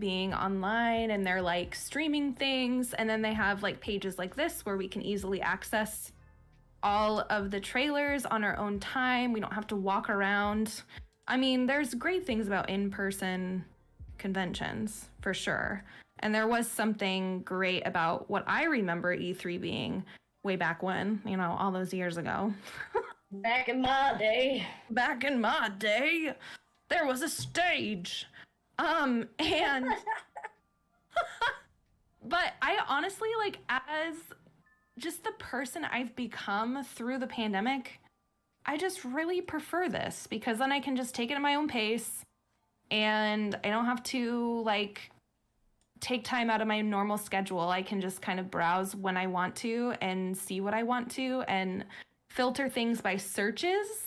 being online and they're streaming things, and then they have pages like this where we can easily access all of the trailers on our own time. We don't have to walk around. I mean, there's great things about in-person conventions, for sure. And there was something great about what I remember E3 being way back when, you know, all those years ago. Back in my day. Back in my day, there was a stage. And but I honestly, like, as just the person I've become through the pandemic, I just really prefer this because then I can just take it at my own pace and I don't have to, like, take time out of my normal schedule. I can just kind of browse when I want to and see what I want to and filter things by searches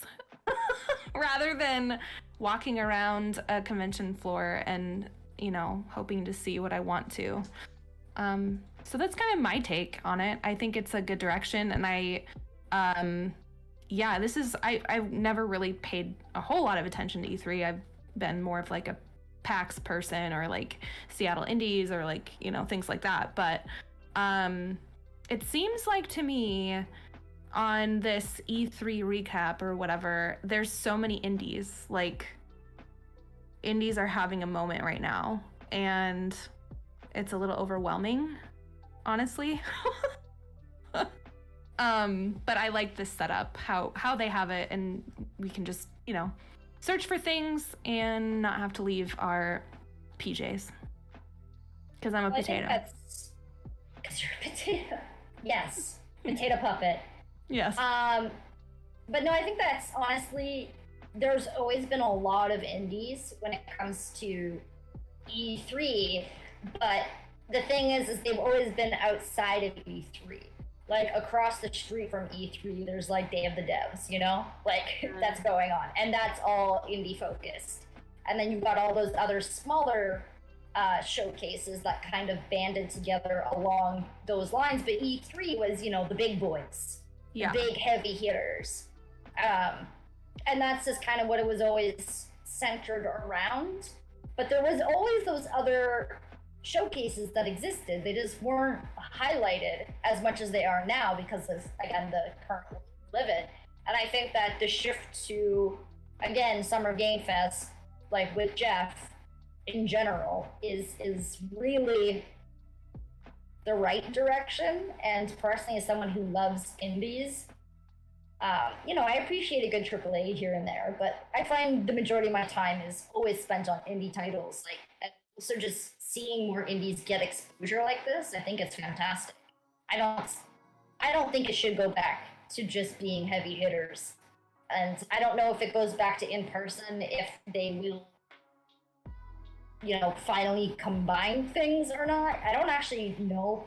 rather than walking around a convention floor and, you know, hoping to see what I want to. So that's kind of my take on it. I think it's a good direction, and I've never really paid a whole lot of attention to E3. I've been more of like a PAX person or like Seattle Indies or like, you know, things like that. But it seems like to me on this E3 recap or whatever, there's so many indies. Like, indies are having a moment right now, and it's a little overwhelming, honestly. But I like this setup, how they have it, and we can just, you know, search for things and not have to leave our PJs. Because I'm a potato. Because you're a potato. Yes, potato puppet. Yes. But no, I think that's honestly, there's always been a lot of indies when it comes to E3, but the thing is they've always been outside of E3. Like, across the street from E3, there's like Day of the Devs, you know? Like, that's going on. And that's all indie focused. And then you've got all those other smaller showcases that kind of banded together along those lines. But E3 was, you know, the big boys, the big heavy hitters. And that's just kind of what it was always centered around. But there was always those other showcases that existed. They just weren't highlighted as much as they are now because of, again, the current world we live in. And I think that the shift to, again, Summer Game Fest, like with Jeff in general, is really the right direction. And personally, as someone who loves indies, you know, I appreciate a good AAA here and there, but I find the majority of my time is always spent on indie titles. Like, and also just seeing more indies get exposure like this, I think it's fantastic. I don't think it should go back to just being heavy hitters. And I don't know if it goes back to in-person, if they will, you know, finally combine things or not. I don't actually know.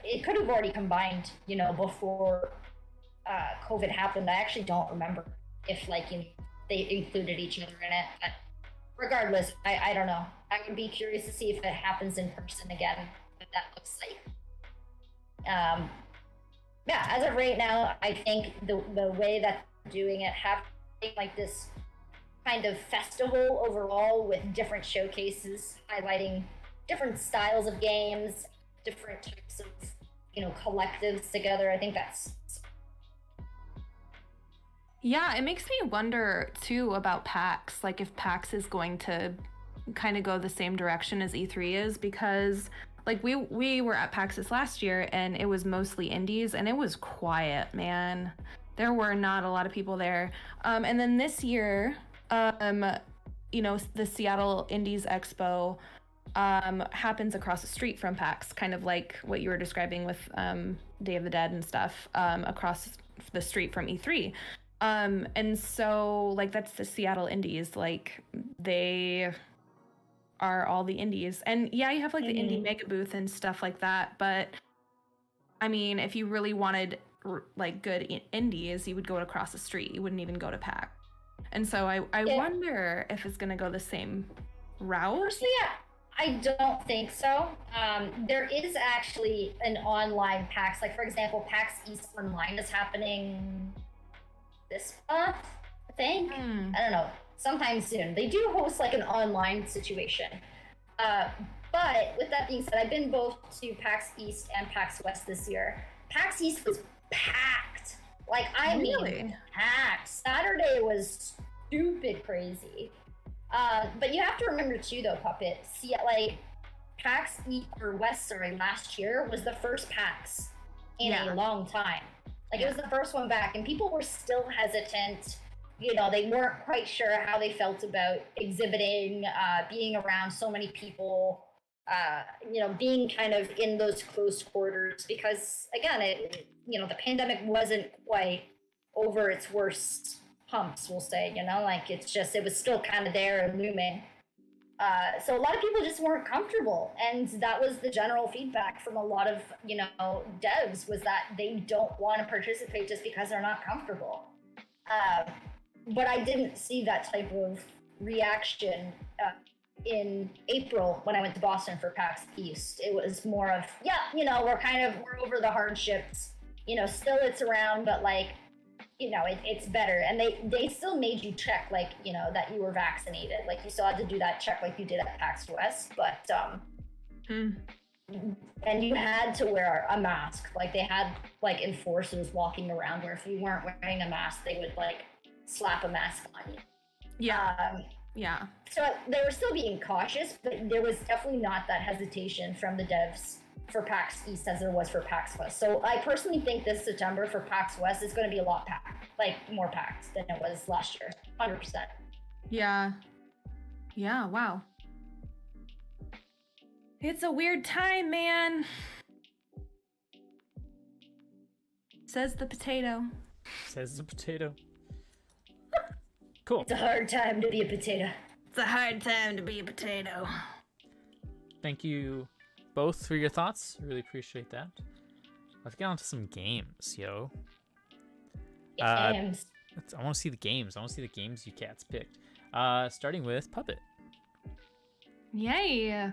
It could have already combined, you know, before COVID happened. I actually don't remember if, like, you know, they included each other in it. But regardless, I don't know. I would be curious to see if it happens in person again, what that looks like. Yeah, as of right now, I think the way that they're doing it, having like this kind of festival overall with different showcases highlighting different styles of games, different types of, you know, collectives together, I think that's... Yeah, it makes me wonder too about PAX, like if PAX is going to kind of go the same direction as E3 is, because like we were at PAX this last year and it was mostly indies and it was quiet, man. There were not a lot of people there. And then this year, you know, the Seattle Indies Expo happens across the street from PAX, kind of like what you were describing with Day of the Dead and stuff, across the street from E3. And so like that's the Seattle Indies, like they are all the indies. And yeah, you have like the indie mega booth and stuff like that, but I mean, if you really wanted like good indies, you would go across the street. You wouldn't even go to PAX. And so I wonder if it's gonna go the same route. Personally, I don't think so. There is actually an online PAX, like for example, PAX East Online is happening this month, I think. I don't know, sometime soon. They do host like an online situation. But with that being said, I've been both to PAX East and PAX West this year. PAX East was packed. Like, I Really? mean, packed. Saturday was stupid crazy. But you have to remember too, though, Puppet. See, like, PAX East or West, sorry, last year was the first PAX in Yeah. a long time. Like, it was the first one back, and people were still hesitant. You know, they weren't quite sure how they felt about exhibiting, being around so many people, you know, being kind of in those close quarters. Because, again, you know, the pandemic wasn't quite over its worst humps, we'll say, you know, like it was still kind of there and looming. So a lot of people just weren't comfortable, and that was the general feedback from a lot of, you know, devs, was that they don't want to participate just because they're not comfortable. But I didn't see that type of reaction in April when I went to Boston for PAX East. It was more of, yeah, you know, we're over the hardships. You know, still it's around, but like, you know, it's better. And they still made you check, like, you know, that you were vaccinated. Like, you still had to do that check like you did at PAX West. But, and you had to wear a mask. Like, they had, like, enforcers walking around where if you weren't wearing a mask, they would, like, slap a mask on you. Yeah. Yeah. So they were still being cautious, but there was definitely not that hesitation from the devs for PAX East as there was for PAX West. So I personally think this September for PAX West is going to be a lot packed, like more packed than it was last year, 100%. Yeah. Yeah, wow. It's a weird time, man. Says the potato. Says the potato. Cool. It's a hard time to be a potato. It's a hard time to be a potato. Thank you both for your thoughts. Really appreciate that. Let's get on to some games, yo. Games. I want to see the games. I want to see the games you cats picked. Starting with Puppet. Yay.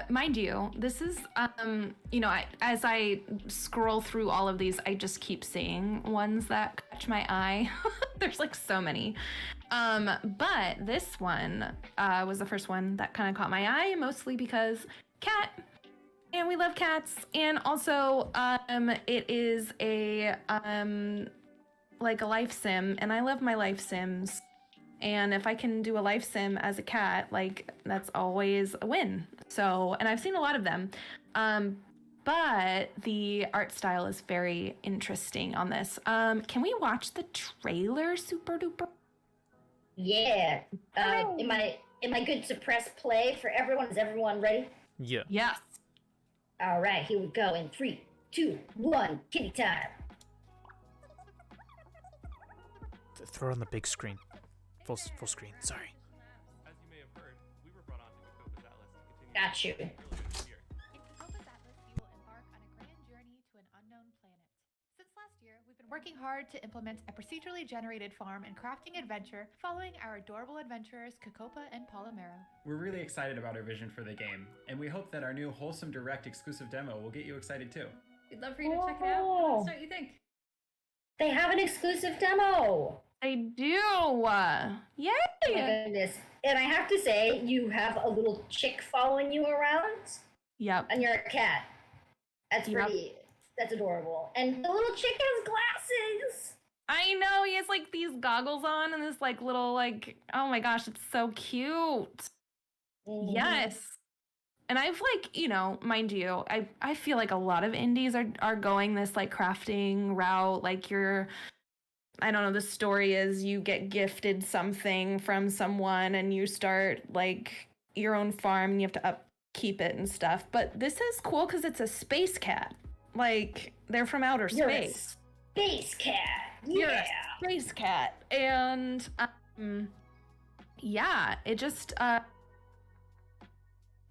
Mind you, this is, you know, as I scroll through all of these, I just keep seeing ones that catch my eye. There's like so many. But this one was the first one that kind of caught my eye, mostly because cat, and we love cats. And also, it is a, like a life sim, and I love my life sims. And if I can do a life sim as a cat, like, that's always a win. So, and I've seen a lot of them. But the art style is very interesting on this. Can we watch the trailer, Super Duper? Yeah. Am I good to press play for everyone? Is everyone ready? Yeah. Yes. All right, here we go in 3, 2, 1, kitty time. Throw it on the big screen. Full screen. Sorry. As you may have heard, we were brought on to Koko's Atlas to continue Got you. the this year. In Koko's Atlas, you will embark on a grand journey to an unknown planet. Since last year, we've been working hard to implement a procedurally generated farm and crafting adventure following our adorable adventurers Kokopa and Palomero. We're really excited about our vision for the game, and we hope that our new Wholesome Direct exclusive demo will get you excited too. We'd love for you to check it out. Oh. What do you think? They have an exclusive demo. I do. Yay. Oh my goodness. And I have to say, you have a little chick following you around, Yep. and you're a cat. That's Yep. pretty, that's adorable. And the little chick has glasses. I know, he has like these goggles on and this like little like, oh my gosh, it's so cute. Mhm. Yes. And I've like, you know, mind you, I feel like a lot of indies are going this like crafting route. Like I don't know, the story is you get gifted something from someone and you start like your own farm and you have to upkeep it and stuff. But this is cool because it's a space cat. Like, they're from outer You're a space. space cat. You're Yeah. a space cat. And yeah, it just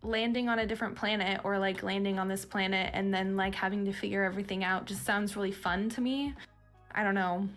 landing on a different planet or like landing on this planet and then like having to figure everything out just sounds really fun to me. I don't know.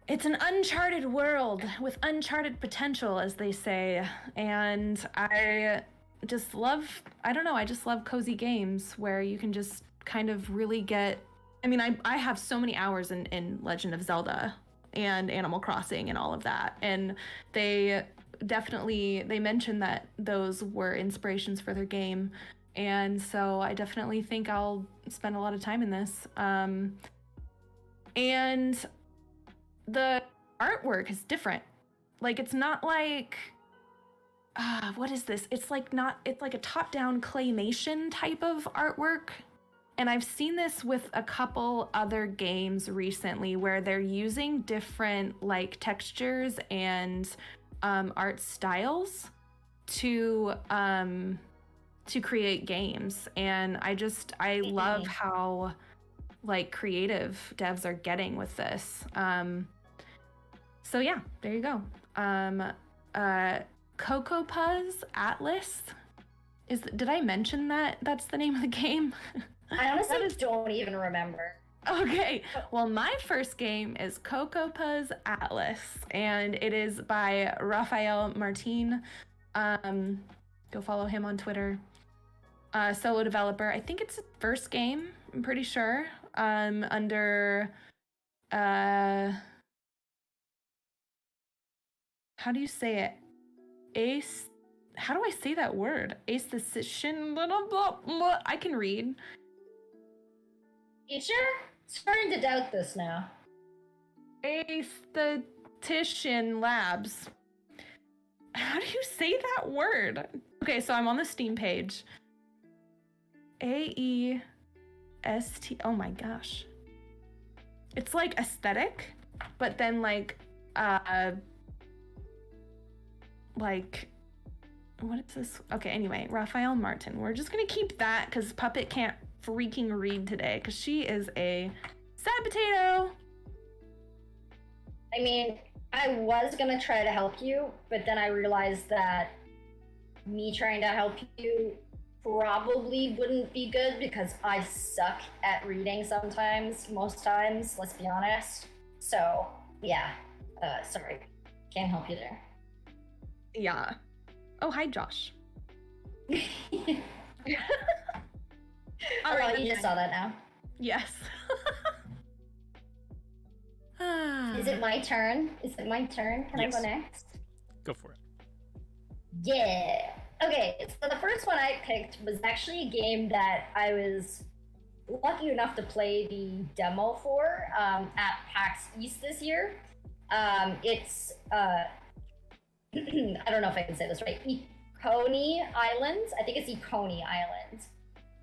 It's an uncharted world with uncharted potential, as they say. And I just love, I don't know, I just love cozy games where you can just kind of really get, I mean, I have so many hours in Legend of Zelda and Animal Crossing and all of that. And they mentioned that those were inspirations for their game. And so I definitely think I'll spend a lot of time in this. And the artwork is different. Like, it's not like, what is this? It's like a top-down claymation type of artwork. And I've seen this with a couple other games recently where they're using different like textures and art styles to create games. And I love how like creative devs are getting with this. So yeah, there you go. Cocoa Puzz Atlas. Did I mention that that's the name of the game? I honestly don't even remember. Okay, well, my first game is Cocoa Puzz Atlas, and it is by Rafael Martin. Go follow him on Twitter. Solo developer. I think it's his first game, I'm pretty sure. Under how do you say it? Ace. How do I say that word? Aestheticien. I can read. You sure? Starting to doubt this now. Aesthetician Labs. How do you say that word? Okay, so I'm on the Steam page. A-E-S-T. Oh my gosh. It's like aesthetic, but then like what is this? Okay, anyway, Rafael Martin. We're just gonna keep that because Puppet can't freaking read today because she is a sad potato. I mean, I was gonna try to help you, but then I realized that me trying to help you probably wouldn't be good because I suck at reading sometimes, most times, let's be honest. So, yeah, sorry. Can't help you there. Yeah. Oh, hi, Josh. All right, you just saw that now. Yes. Is it my turn? Is it my turn? Can Yes. I go next? Go for it. Yeah. Okay, so the first one I picked was actually a game that I was lucky enough to play the demo for at PAX East this year. It's I don't know if I can say this right. Econy Islands. I think it's Econy Islands.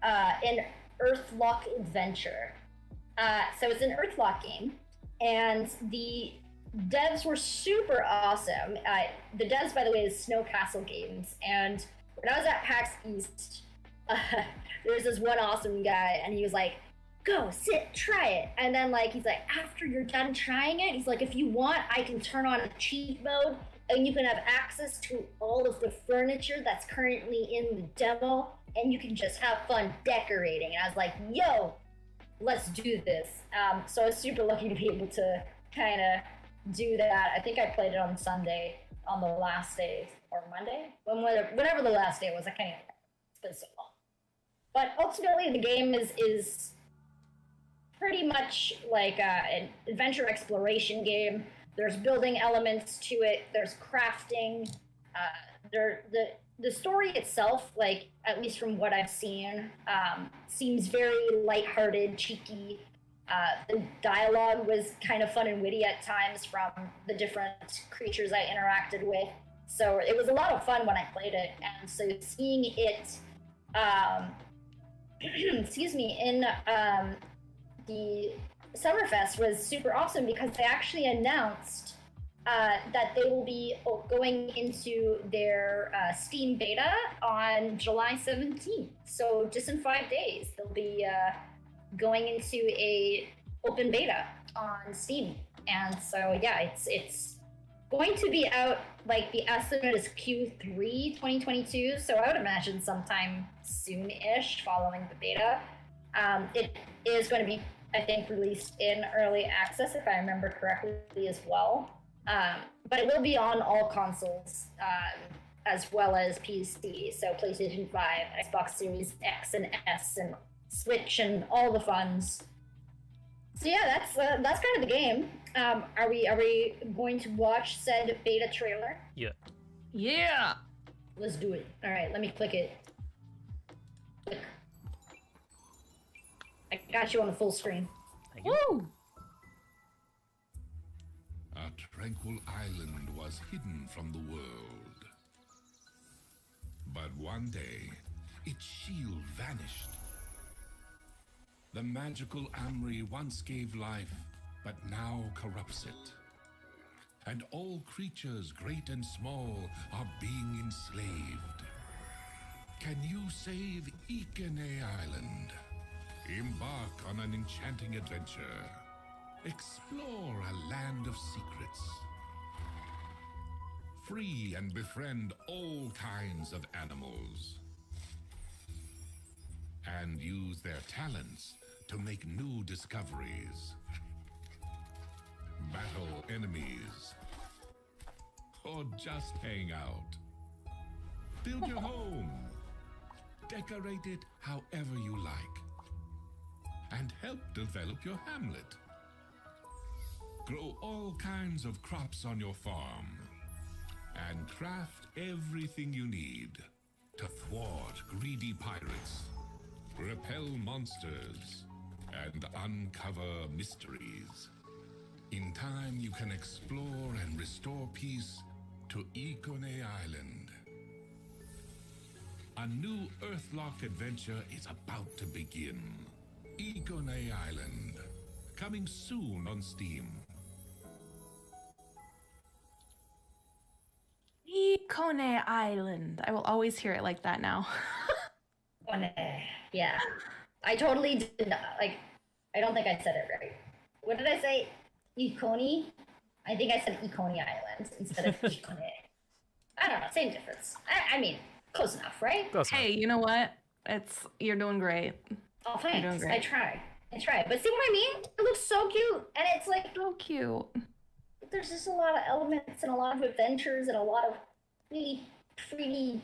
An Earthlock adventure. So it's an Earthlock game, and the devs were super awesome. The devs, by the way, is Snow Castle Games. And when I was at PAX East, there was this one awesome guy, and he was like, "Go sit, try it." And then he's like, after you're done trying it, he's like, "If you want, I can turn on a cheat mode, and you can have access to all of the furniture that's currently in the demo, and you can just have fun decorating." And I was like, "Yo, let's do this." So I was super lucky to be able to kind of do that. I think I played it on Sunday, on the last day, or Monday, whenever the last day was. I can't even remember. It's been so long. But ultimately, the game is pretty much like an adventure exploration game. There's building elements to it. There's crafting. The story itself, at least from what I've seen, seems very lighthearted, cheeky. The dialogue was kind of fun and witty at times from the different creatures I interacted with. So it was a lot of fun when I played it. And so seeing it, excuse me, in the Summerfest was super awesome because they actually announced that they will be going into their Steam beta on July 17th. So just in 5 days, they'll be going into a open beta on Steam. And so yeah, it's going to be out, the estimate is Q3 2022, so I would imagine sometime soon-ish following the beta. It is going to be, I think, released in early access, if I remember correctly, as well. But it will be on all consoles, as well as PC, so PlayStation 5, Xbox Series X and S, and Switch, and all the funs. So yeah, that's kind of the game. Are we going to watch said beta trailer? Yeah. Yeah. Let's do it. All right, let me click it. Click. I got you on the full screen. Thank you. Woo! tranquil island was hidden from the world. But one day, its shield vanished. The magical Amri once gave life, but now corrupts it. And all creatures, great and small, are being enslaved. Can you save Ikene Island? Embark on an enchanting adventure. Explore a land of secrets. Free and befriend all kinds of animals. And use their talents to make new discoveries. Battle enemies. Or just hang out. Build your home. Decorate it however you like. And help develop your hamlet. Grow all kinds of crops on your farm. And craft everything you need to thwart greedy pirates, repel monsters, and uncover mysteries. In time, you can explore and restore peace to Ikone Island. A new Earthlock adventure is about to begin. Ikone Island, coming soon on Steam. Ikone Island. I will always hear it like that now. Yeah. I totally did not, like, I don't think I said it right. What did I say? Ikoni? I think I said Ikoni Island instead of Ikone. I don't know, same difference. I mean, close enough, right? Close enough. Hey, you know what? You're doing great. Oh, You're doing thanks. great. I try. But see what I mean? It looks so cute. And it's like, So cute. there's just a lot of elements and a lot of adventures and a lot of really pretty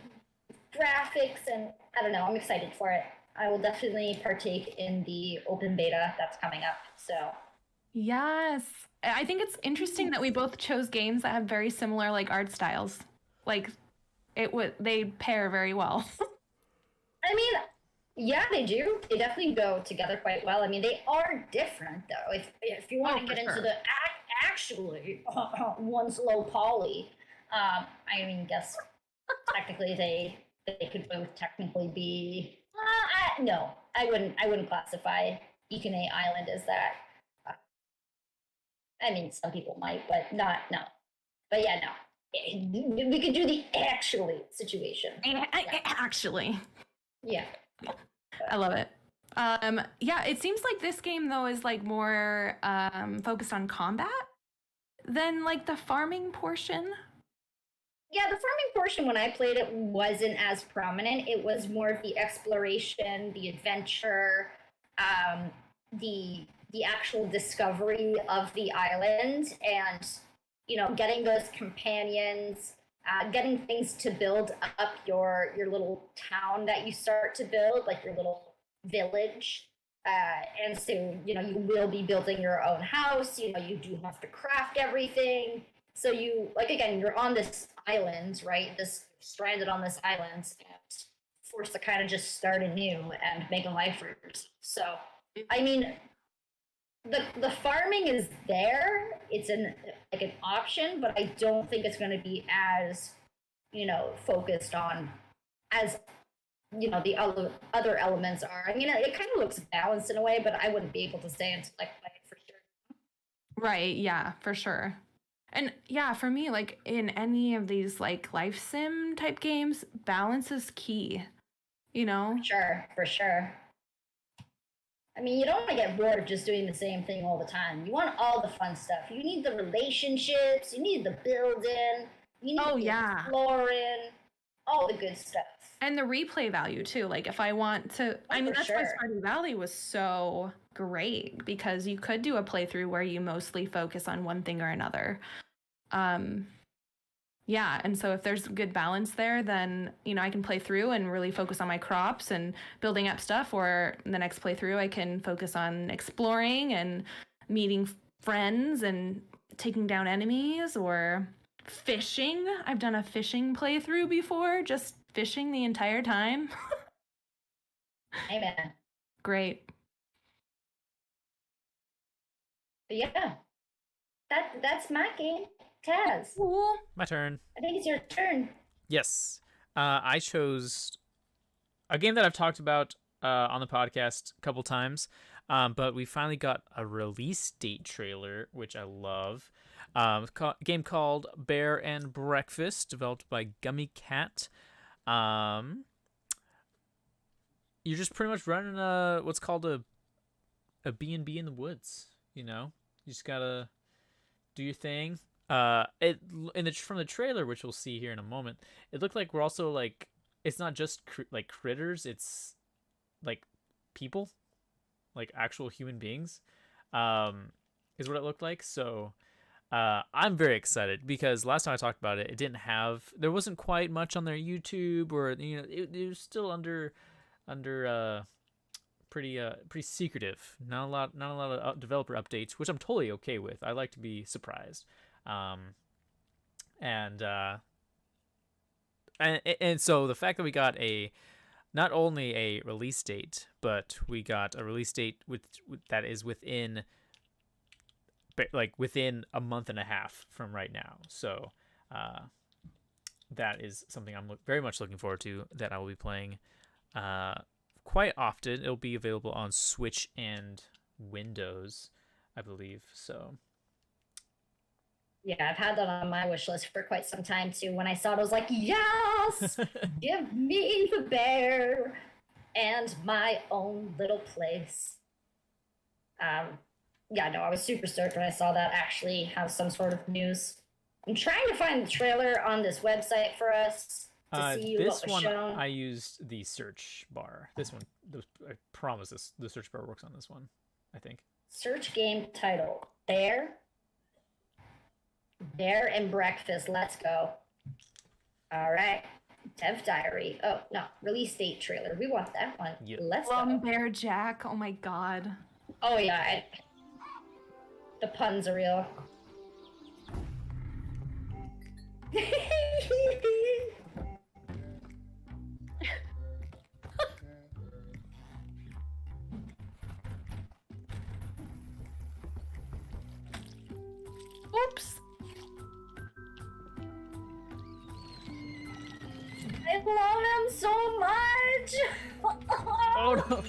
graphics. And I don't know, I'm excited for it. I will definitely partake in the open beta that's coming up. So, Yes. I think it's interesting that we both chose games that have very similar like art styles. Like they pair very well. I mean, yeah, they do. They definitely go together quite well. I mean, they are different though. If you want to for get into sure. the actually one's low poly, I mean, guess technically they could both technically be. No, I wouldn't classify Ikane Island as that. I mean, some people might, but no. But yeah, no. We could do the actually situation. Actually, Yeah. I love it. Yeah, it seems like this game though is like more focused on combat than like the farming portion. Yeah, the farming portion when I played it wasn't as prominent. It was more of the exploration, the adventure, the actual discovery of the island, and getting those companions, getting things to build up your little town that you start to build, like your little village. And so you will be building your own house. You do have to craft everything. So you're on this island, right? Stranded on this island, and forced to kind of just start anew and make a life for yourself. So, I mean, the farming is there. It's an option, but I don't think it's going to be as focused on as the other elements are. I mean, it kind of looks balanced in a way, but I wouldn't be able to say until I play it for sure. Right, yeah, for sure. And yeah, for me, like in any of these like life sim type games, balance is key, For sure. I mean, you don't want to get bored of just doing the same thing all the time. You want all the fun stuff. You need the relationships, you need the building, you need the exploring, all the good stuff. And the replay value too. Like if I want to, I mean, that's why Stardew Valley was so great, because you could do a playthrough where you mostly focus on one thing or another. Yeah, and so if there's good balance there, then I can play through and really focus on my crops and building up stuff, or in the next playthrough I can focus on exploring and meeting friends and taking down enemies, or fishing. I've done a fishing playthrough before, just fishing the entire time. Amen. Great. But yeah. That's my game. Taz, Cool. My turn. I think it's your turn. Yes. I chose a game that I've talked about on the podcast a couple times, but we finally got a release date trailer, which I love. A game called Bear and Breakfast, developed by Gummy Cat. You're just pretty much running what's called a B&B in the woods. You know, you just gotta do your thing. From the trailer, which we'll see here in a moment, it looked like we're also like, it's not just like critters, it's like people, like actual human beings, is what it looked like. So I'm very excited because last time I talked about it, there wasn't quite much on their YouTube, or it was still under pretty secretive. Not a lot of developer updates, which I'm totally okay with. I like to be surprised. And so the fact that we got not only a release date, but we got a release date that is within a month and a half from right now. So that is something I'm very much looking forward to, that I will be playing quite often. It'll be available on Switch and Windows, I believe. So Yeah, I've had that on my wish list for quite some time too. When I saw it, I was like, yes, give me the bear and my own little place. Yeah, no, I was super stoked when I saw that actually have some sort of news. I'm trying to find the trailer on this website for us to see this what was one shown. I used the search bar. This one, I promise the search bar works on this one, I think. Search game title: Bear and Breakfast. Let's go. All right. Dev Diary. Oh, no. Release date trailer. We want that one. Yep. Let's go. Bear Jack. Oh my god. Oh, yeah. The puns are real. Oops. I love him so much. Oh no.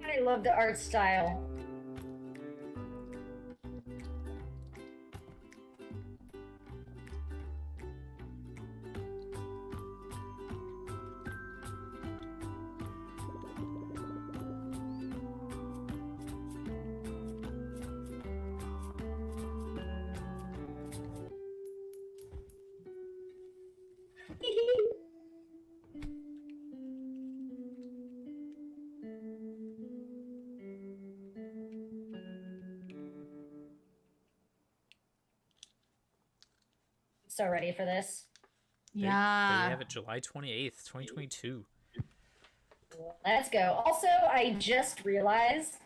I love the art style. So ready for this. There you have it, July 28th, 2022. Let's go. Also, I just realized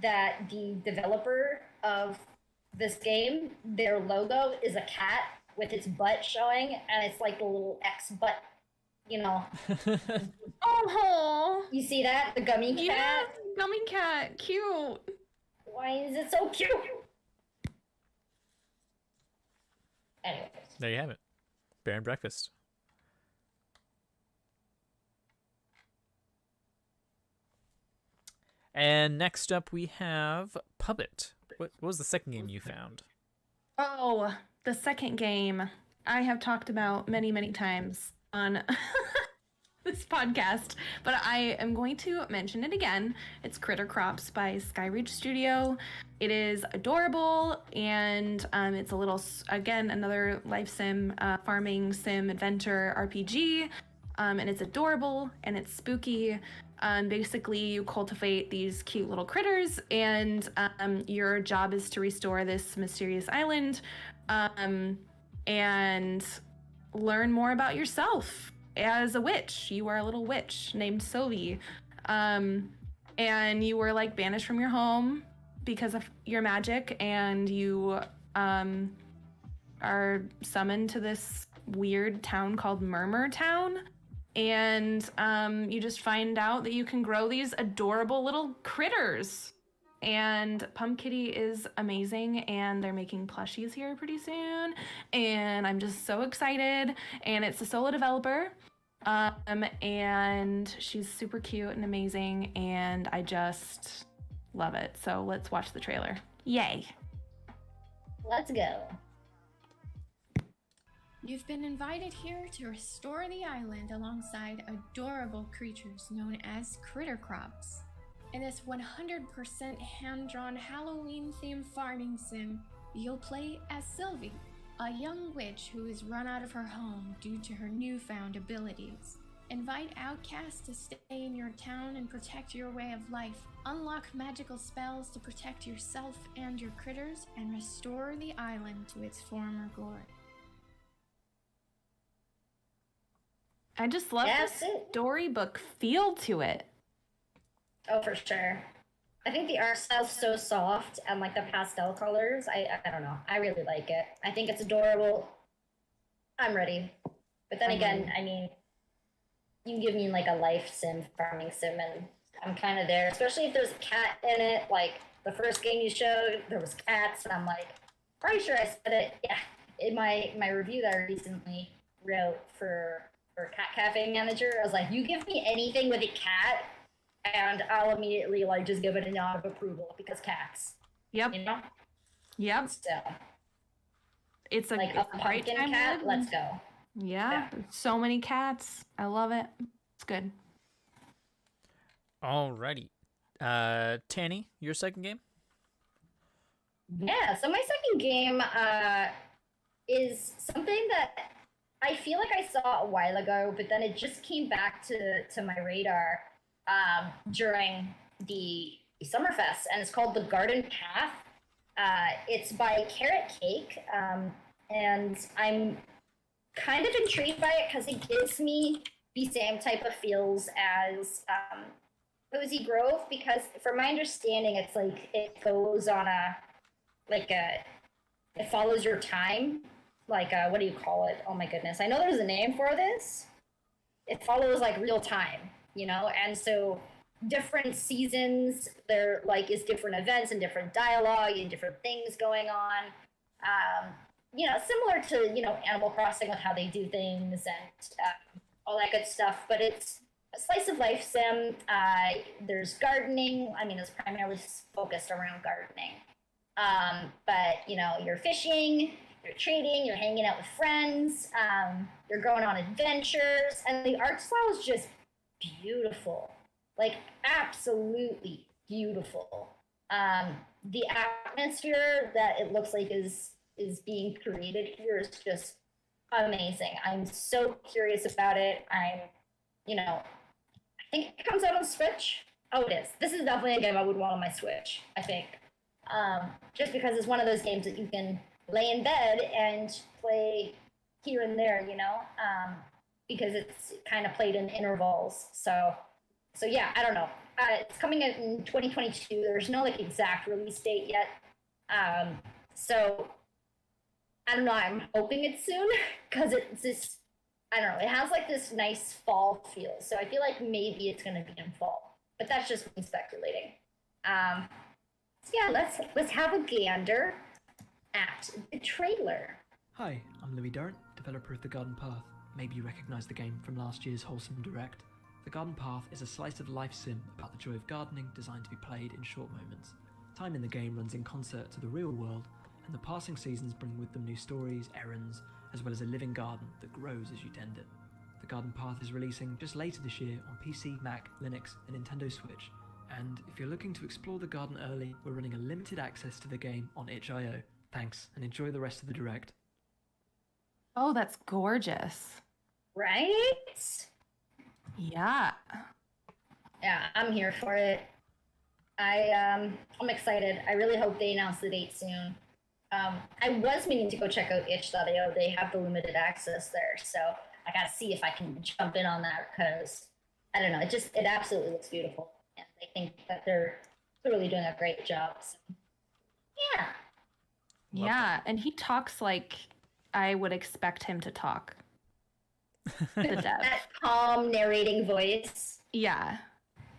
that the developer of this game, their logo is a cat with its butt showing, and it's like the little X butt, you know. Oh. You see that? The gummy cat? Yeah, gummy cat. Cute. Why is it so cute? Anyways. There you have it. Bear and Breakfast. And next up we have Puppet. What was the second game you found? Oh, the second game I have talked about many, many times on this podcast, but I am going to mention it again. It's Critter Crops by Skyreach Studio. It is adorable, and it's a little, again, another life sim, farming sim adventure RPG, and it's adorable, and it's spooky. Basically, you cultivate these cute little critters, and your job is to restore this mysterious island, and learn more about yourself as a witch. You are a little witch named Sovi, and you were like banished from your home because of your magic, and you are are summoned to this weird town called Murmur Town. And you just find out that you can grow these adorable little critters. And Pump Kitty is amazing, and they're making plushies here pretty soon. And I'm just so excited. And it's a solo developer. And she's super cute and amazing, and I just love it. So let's watch the trailer. Yay. Let's go. You've been invited here to restore the island alongside adorable creatures known as critter crops. In this 100% hand-drawn Halloween-themed farming sim, you'll play as Sylvie, a young witch who is run out of her home due to her newfound abilities. Invite outcasts to stay in your town and protect your way of life. Unlock magical spells to protect yourself and your critters, and restore the island to its former glory. I just love the storybook feel to it. Oh, for sure. I think the art style's so soft and like the pastel colors. I don't know. I really like it. I think it's adorable. I'm ready. But then again, I mean, you give me like a life sim, farming sim, and I'm kind of there. Especially if there's a cat in it. Like the first game you showed, there was cats, and I'm like, pretty sure I said it. Yeah, in my review that I recently wrote for Cat Cafe Manager, I was like, you give me anything with a cat, and I'll immediately like just give it a nod of approval because cats. Yep. You know? Yep. So it's a, like it's a bright pumpkin time cat, mood. let's go. Yeah. So many cats. I love it. It's good. Alrighty. Tanny, your second game? Yeah, so my second game is something that I feel like I saw a while ago, but then it just came back to my radar during the Summerfest, and it's called The Garden Path. It's by Carrot Cake, and I'm kind of intrigued by it because it gives me the same type of feels as Cozy Grove, because from my understanding, it's like it goes on it follows your time. Like, what do you call it? Oh my goodness. I know there's a name for this. It follows like real time, you know? And so different seasons, there like is different events and different dialogue and different things going on. You know, similar to, you know, Animal Crossing with how they do things and all that good stuff. But it's a slice of life sim. There's gardening. I mean, it's primarily focused around gardening. But, you know, you're fishing, you're trading, you're hanging out with friends, you're going on adventures, and the art style is just beautiful. Like, absolutely beautiful. The atmosphere that it looks like is being created here is just amazing. I'm so curious about it. You know, I think it comes out on Switch. Oh, it is. This is definitely a game I would want on my Switch, I think. Just because it's one of those games that you can lay in bed and play here and there, you know, because it's kind of played in intervals. So yeah, I don't know. It's coming out in 2022. There's no like exact release date yet. So I don't know. I'm hoping it's soon because it's just, I don't know. It has like this nice fall feel. So I feel like maybe it's going to be in fall, but that's just me speculating. So yeah, let's have a gander at the trailer. Hi, I'm Louis Durrant, developer of The Garden Path. Maybe you recognise the game from last year's Wholesome Direct. The Garden Path is a slice-of-life sim about the joy of gardening designed to be played in short moments. Time in the game runs in concert to the real world, and the passing seasons bring with them new stories, errands, as well as a living garden that grows as you tend it. The Garden Path is releasing just later this year on PC, Mac, Linux, and Nintendo Switch. And if you're looking to explore the garden early, we're running a limited access to the game on itch.io. Thanks, and enjoy the rest of the Direct. Oh, that's gorgeous. Right? Yeah. Yeah, I'm here for it. I'm excited. I really hope they announce the date soon. I was meaning to go check out itch.io. They have the limited access there, so I gotta see if I can jump in on that because I don't know. It absolutely looks beautiful, and I think that they're really doing a great job. So, yeah. Yeah, and he talks like I would expect him to talk. The dev. That calm narrating voice. Yeah.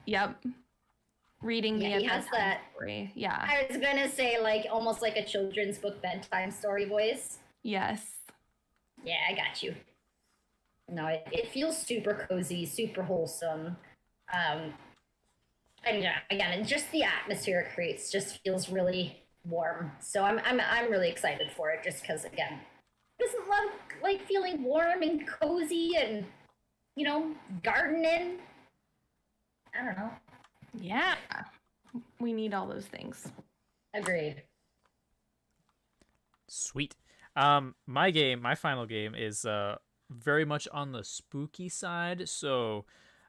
Yep. Reading Yeah, me he a has bedtime that. story. Yeah. I was gonna say like almost like a children's book bedtime story voice. Yes. Yeah, I got you. No, it feels super cozy, super wholesome. And yeah, again, and just the atmosphere it creates just feels really warm. So I'm really excited for it, just because again, doesn't love like feeling warm and cozy and gardening. I don't know. Yeah. We need all those things. Agreed. Sweet. My final game is very much on the spooky side. So,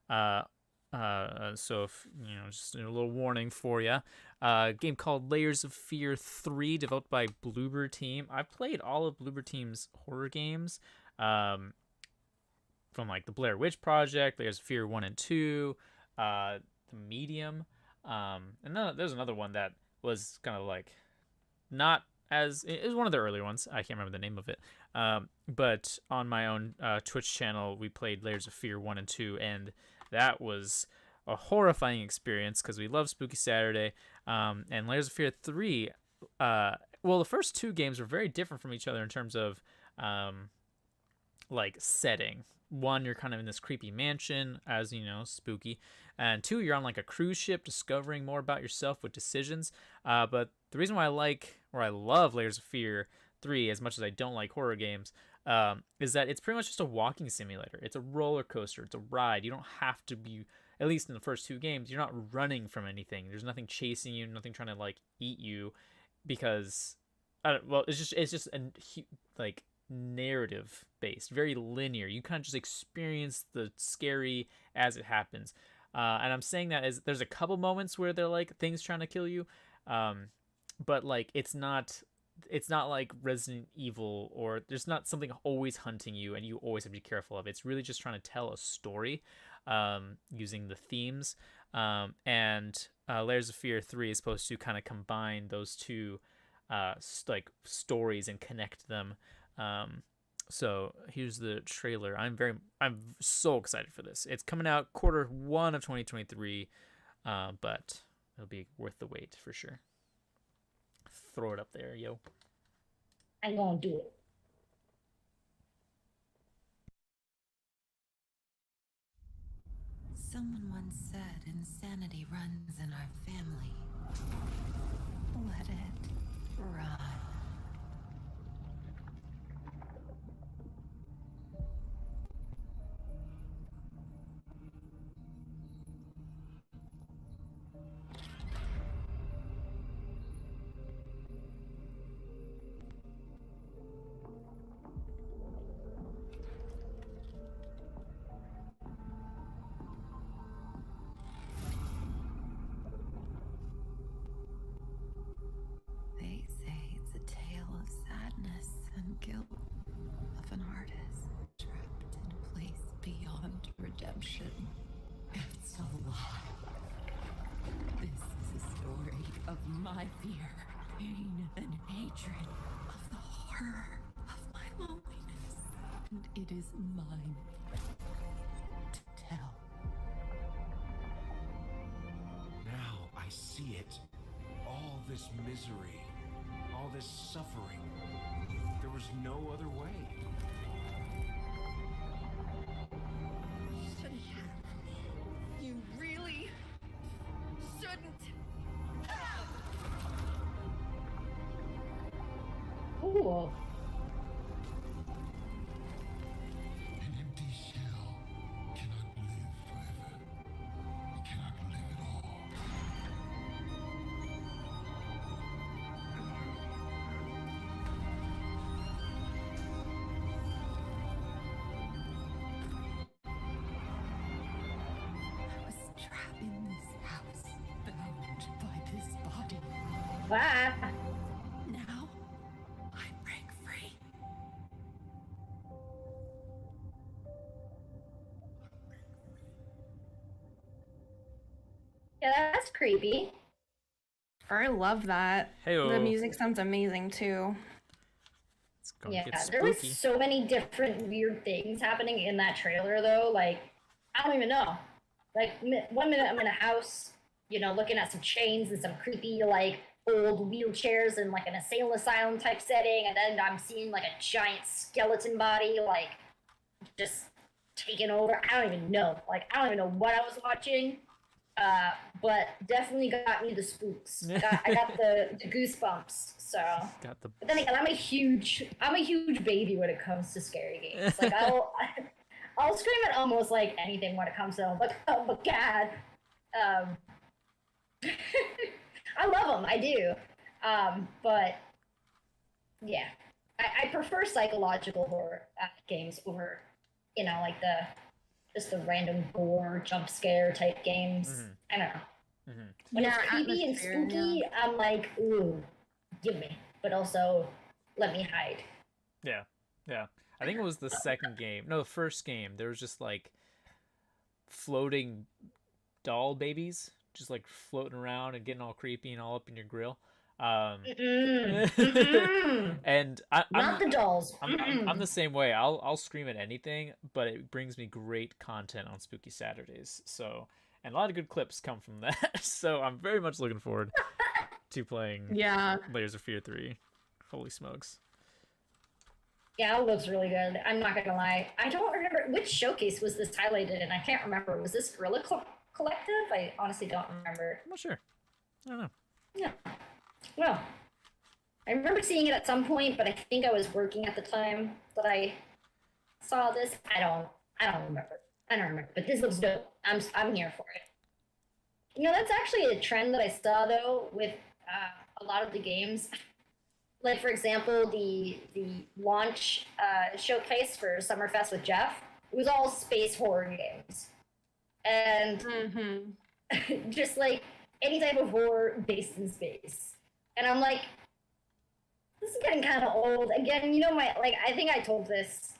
so if just a little warning for you. A game called Layers of Fear 3, developed by Bloober Team. I've played all of Bloober Team's horror games, from like the Blair Witch Project, Layers of Fear 1 and 2, The Medium, and then there's another one that was kind of like not as, it was one of the earlier ones. I can't remember the name of it. But on my own Twitch channel, we played Layers of Fear 1 and 2, and that was a horrifying experience because we love Spooky Saturday. And Layers of Fear 3, well, the first two games were very different from each other in terms of like setting. One, you're kind of in this creepy mansion, as you know, spooky. And two, you're on like a cruise ship discovering more about yourself with decisions. But the reason why I love Layers of Fear 3 as much as I don't like horror games is that it's pretty much just a walking simulator. It's a roller coaster. It's a ride. You don't have to be, at least in the first two games, you're not running from anything. There's nothing chasing you, nothing trying to like eat you, because it's just like narrative based, very linear. You kind of just experience the scary as it happens. And I'm saying that as there's a couple moments where they're like things trying to kill you, but like it's not like Resident Evil, or there's not something always hunting you and you always have to be careful of. It's really just trying to tell a story, using the themes. And Layers of Fear 3 is supposed to kind of combine those two like stories and connect them. So here's the trailer. I'm so excited for this. It's coming out Q1 of 2023, but it'll be worth the wait for sure. Throw it up there, yo. I'm gonna do it. Someone once said insanity runs in our family. Let it run. They say it's a tale of sadness and guilt of an artist trapped in a place beyond redemption. It's a lie. This is a story of my fear, pain, and hatred, of the horror of my loneliness. And it is mine to tell. Now I see it. All this misery, all this suffering. There was no other way. Shouldn't have. You really shouldn't. Ooh. An empty shell cannot live forever. It cannot live at all. I was trapped in this house, bound by this body. Ah. Now, I break free. Yeah, that's creepy. I love that. Heyo. The music sounds amazing too. It's Gonna Yeah, get there was spooky. so many different weird things happening in that trailer, though. Like, I don't even know. Like, 1 minute I'm in a house, you know, looking at some chains and some creepy, like, old wheelchairs in, like, an insane asylum type setting, and then I'm seeing, like, a giant skeleton body, like, just taking over. I don't even know. Like, I don't even know what I was watching, but definitely got me the spooks. I got the goosebumps. So, Got the. but then again, I'm a huge baby when it comes to scary games. Like, I'll scream at almost like anything when it comes to like, oh my god. I love them, I do. But yeah, I prefer psychological horror games over, you know, like just the random gore jump scare type games. I don't know. When it's creepy and spooky, I'm like, ooh, give me. But also, let me hide. Yeah, yeah. I think it was the second game. No, the first game. There was just like floating doll babies, just like floating around and getting all creepy and all up in your grill. And Not the dolls. I'm the same way. I'll scream at anything, but it brings me great content on Spooky Saturdays. So, and a lot of good clips come from that. So I'm very much looking forward to playing Layers of Fear 3. Holy smokes. Yeah, it looks really good. I'm not gonna lie. I don't remember which showcase was this highlighted in. I can't remember. Was this Gorilla Collective? I honestly don't remember. I'm not sure. I don't know. Yeah. Well, I remember seeing it at some point, but I think I was working at the time that I saw this. I don't remember. I don't remember. But this looks dope. I'm here for it. You know, that's actually a trend that I saw though with a lot of the games. Like, for example, the launch showcase for Summerfest with Jeff, it was all space horror games. And just like any type of horror based in space. And I'm like, this is getting kind of old. Again, you know, I think I told this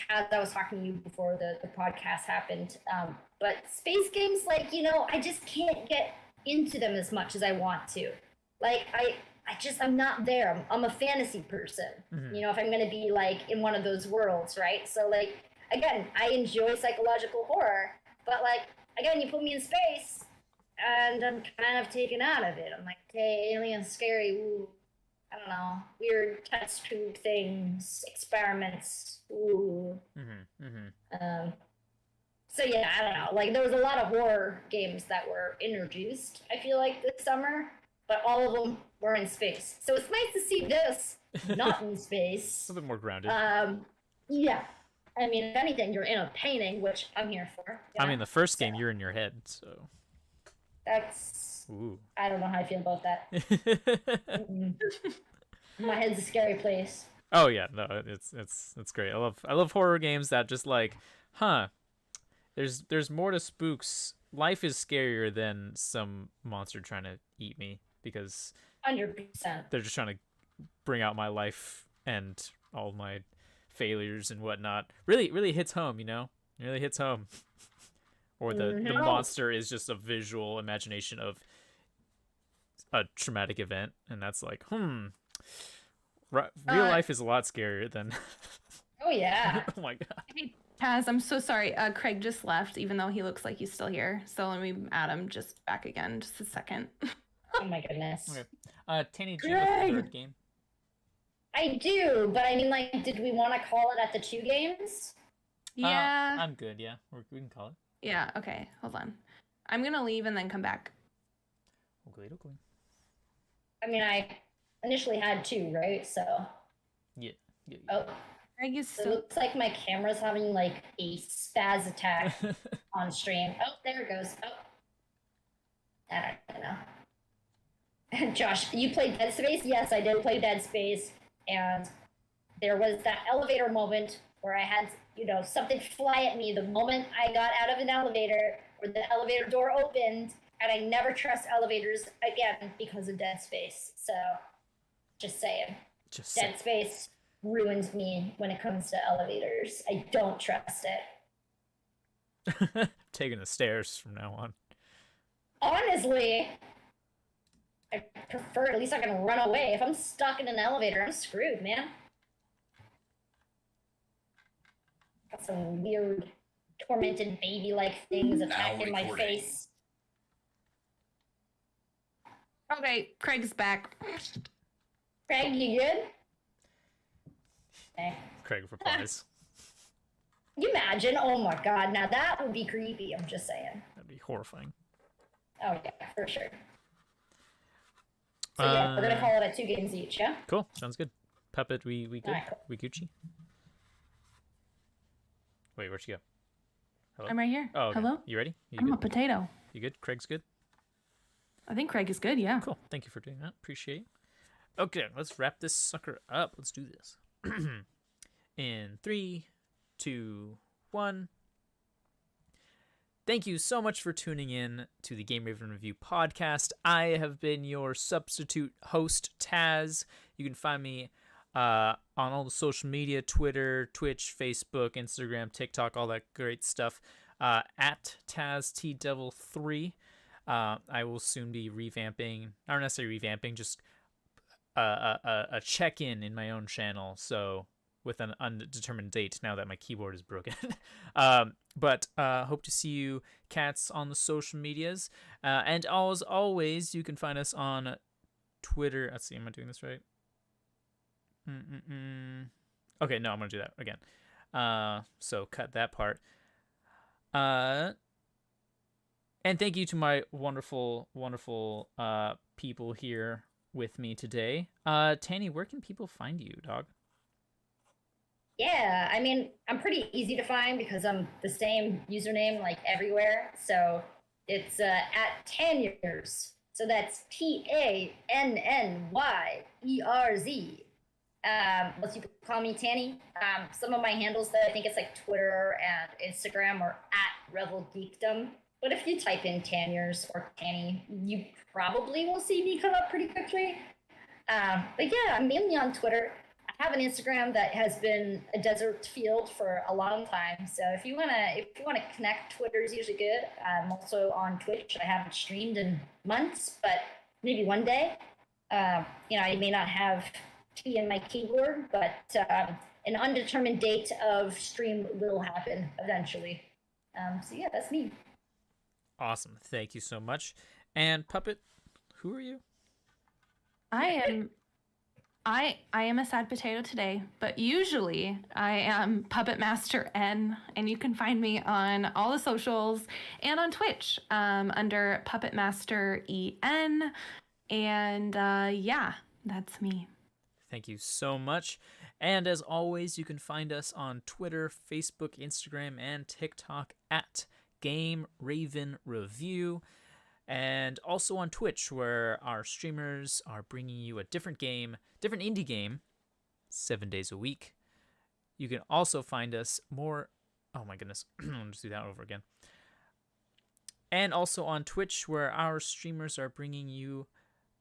as I was talking to you before the podcast happened. But space games, like, you know, I just can't get into them as much as I want to. Like, I'm not there. I'm a fantasy person. You know, if I'm going to be like in one of those worlds, right? So like, again, I enjoy psychological horror, but like, again, you put me in space and I'm kind of taken out of it. I'm like, okay, alien, scary, ooh, I don't know, weird test tube things, experiments, ooh. So yeah, I don't know. Like, there was a lot of horror games that were introduced, I feel like, this summer, but all of them were in space. So it's nice to see this not in space. A little bit more grounded. Yeah. I mean, if anything, you're in a painting, which I'm here for. I mean, the first game, you're in your head, so. That's... Ooh. I don't know how I feel about that. My head's a scary place. Oh yeah, no, it's great. I love horror games that just like, there's more to spooks. Life is scarier than some monster trying to eat me, because 100%. they're just trying to bring out my life and all my failures and whatnot. Really hits home, you know? It really hits home. Or the monster is just a visual imagination of a traumatic event, and that's like, real life is a lot scarier than... Oh, yeah. Oh, my God. Hey, Taz, I'm so sorry. Craig just left, even though he looks like he's still here. So let me add him just back again, just a second. Oh, my goodness. Okay. Tanny, do you have the third game? I do, but I mean, like, did we want to call it at the 2 games? Yeah. I'm good, yeah. We can call it. Yeah, okay. Hold on. I'm going to leave and then come back. Okay. I mean, I initially had 2, right? So. Yeah. Oh. Craig is It looks like my camera's having, like, a spaz attack on stream. Oh, there it goes. Oh. I don't know. Josh, you played Dead Space? Yes, I did play Dead Space. And there was that elevator moment where I had, you know, something fly at me the moment I got out of an elevator, or the elevator door opened, and I never trust elevators again because of Dead Space. So, just saying. Dead Space ruins me when it comes to elevators. I don't trust it. Taking the stairs from now on. Honestly, I prefer, at least I can run away. If I'm stuck in an elevator, I'm screwed, man. some weird tormented baby-like things attacking my face. Okay, Craig's back. Craig, you good? Okay. Craig replies. Can you imagine? Oh my god, now that would be creepy, I'm just saying. That'd be horrifying. Oh yeah, for sure. So yeah, we're gonna call it at 2 games each, yeah? Cool, sounds good. Puppet, we good? Alright, cool. We Gucci? Wait, where'd she go? Hello? I'm right here. Oh, okay. Hello? You ready? You I'm good? a potato. You good? Craig's good? I think Craig is good, yeah. Cool. Thank you for doing that. Appreciate it. Okay, let's wrap this sucker up. Let's do this. In 3, 2, 1. Thank you so much for tuning in to the Game Raven Review podcast. I have been your substitute host, Taz. You can find me on all the social media, Twitter, Twitch, Facebook, Instagram, TikTok, all that great stuff, at TazTDevil3. I will soon be revamping, not necessarily revamping, just a check-in in my own channel, so with an undetermined date now that my keyboard is broken. But hope to see you cats on the social medias. And as always, you can find us on Twitter. Let's see, am I doing this right? Okay, no, I'm going to do that again. So cut that part. And thank you to my wonderful, wonderful people here with me today. Tanny, where can people find you, dog? Yeah, I mean, I'm pretty easy to find because I'm the same username like everywhere. So it's at Tanyers. So that's TANNYERZ. Most people call me Tanny. Some of my handles, though, I think it's like Twitter and Instagram are at Revel Geekdom. But if you type in Tanyers or Tanny, you probably will see me come up pretty quickly. But yeah, I'm mainly on Twitter. I have an Instagram that has been a desert field for a long time. So if you wanna connect, Twitter is usually good. I'm also on Twitch. I haven't streamed in months, but maybe one day. I may not have T in my keyboard, but an undetermined date of stream will happen eventually. So yeah, that's me. Awesome. Thank you so much. And Puppet, who are you? I am a sad potato today, but usually I am Puppet Master N, and you can find me on all the socials and on Twitch under Puppet Master EN. And yeah, that's me. Thank you so much. And as always, you can find us on Twitter, Facebook, Instagram, and TikTok at Game Raven Review, and also on Twitch, where our streamers are bringing you a different indie game, 7 days a week. You can also find us more. Oh my goodness, I'll just do that over again. And also on Twitch, where our streamers are bringing you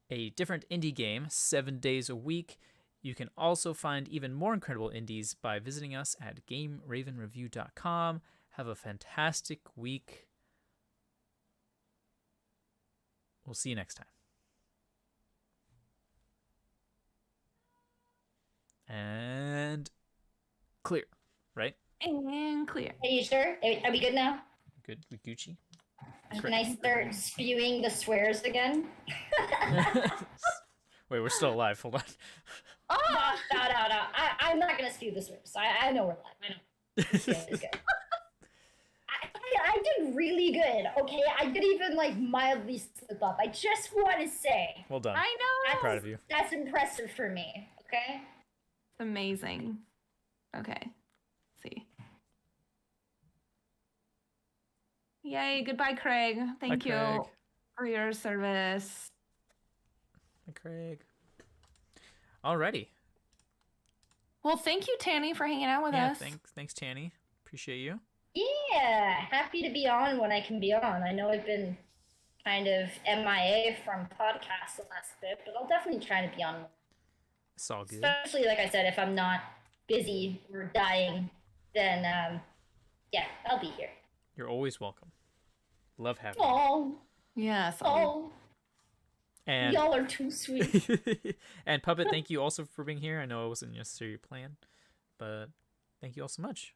a different indie game 7 days a week. You can also find even more incredible indies by visiting us at GameRavenReview.com. Have a fantastic week. We'll see you next time. And clear, right? And clear. Are you sure? Are we good now? Good with Gucci. Can I start spewing the swears again? Wait, we're still alive. Hold on. Oh, no. I'm not going to spew the swears. I know we're live. I know. It's good. I did really good, okay? I did even, mildly slip up. I just want to say. Well done. I know. I'm proud of you. That's impressive for me, okay? It's amazing. Okay. Let's see. Yay, goodbye, Craig. Thank you Craig. for your service. Hi, Craig. Alrighty. Well, thank you, Tanny, for hanging out with us. Thanks, Tanny. Appreciate you. Yeah, happy to be on when I can be on. I know I've been kind of MIA from podcasts the last bit, but I'll definitely try to be on. It's all good. Especially, like I said, if I'm not busy or dying, then, yeah, I'll be here. You're always welcome. Love having you. Oh, Yes. oh, And y'all are too sweet. and Puppet, thank you also for being here. I know it wasn't necessarily your plan, but thank you all so much.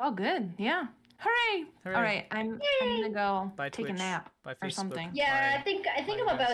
Oh, good. Yeah. Hooray! Hooray. All right, I'm gonna go Bye, take Twitch. a nap Bye, or Facebook. something. Yeah, Bye. I think Bye, I'm guys. about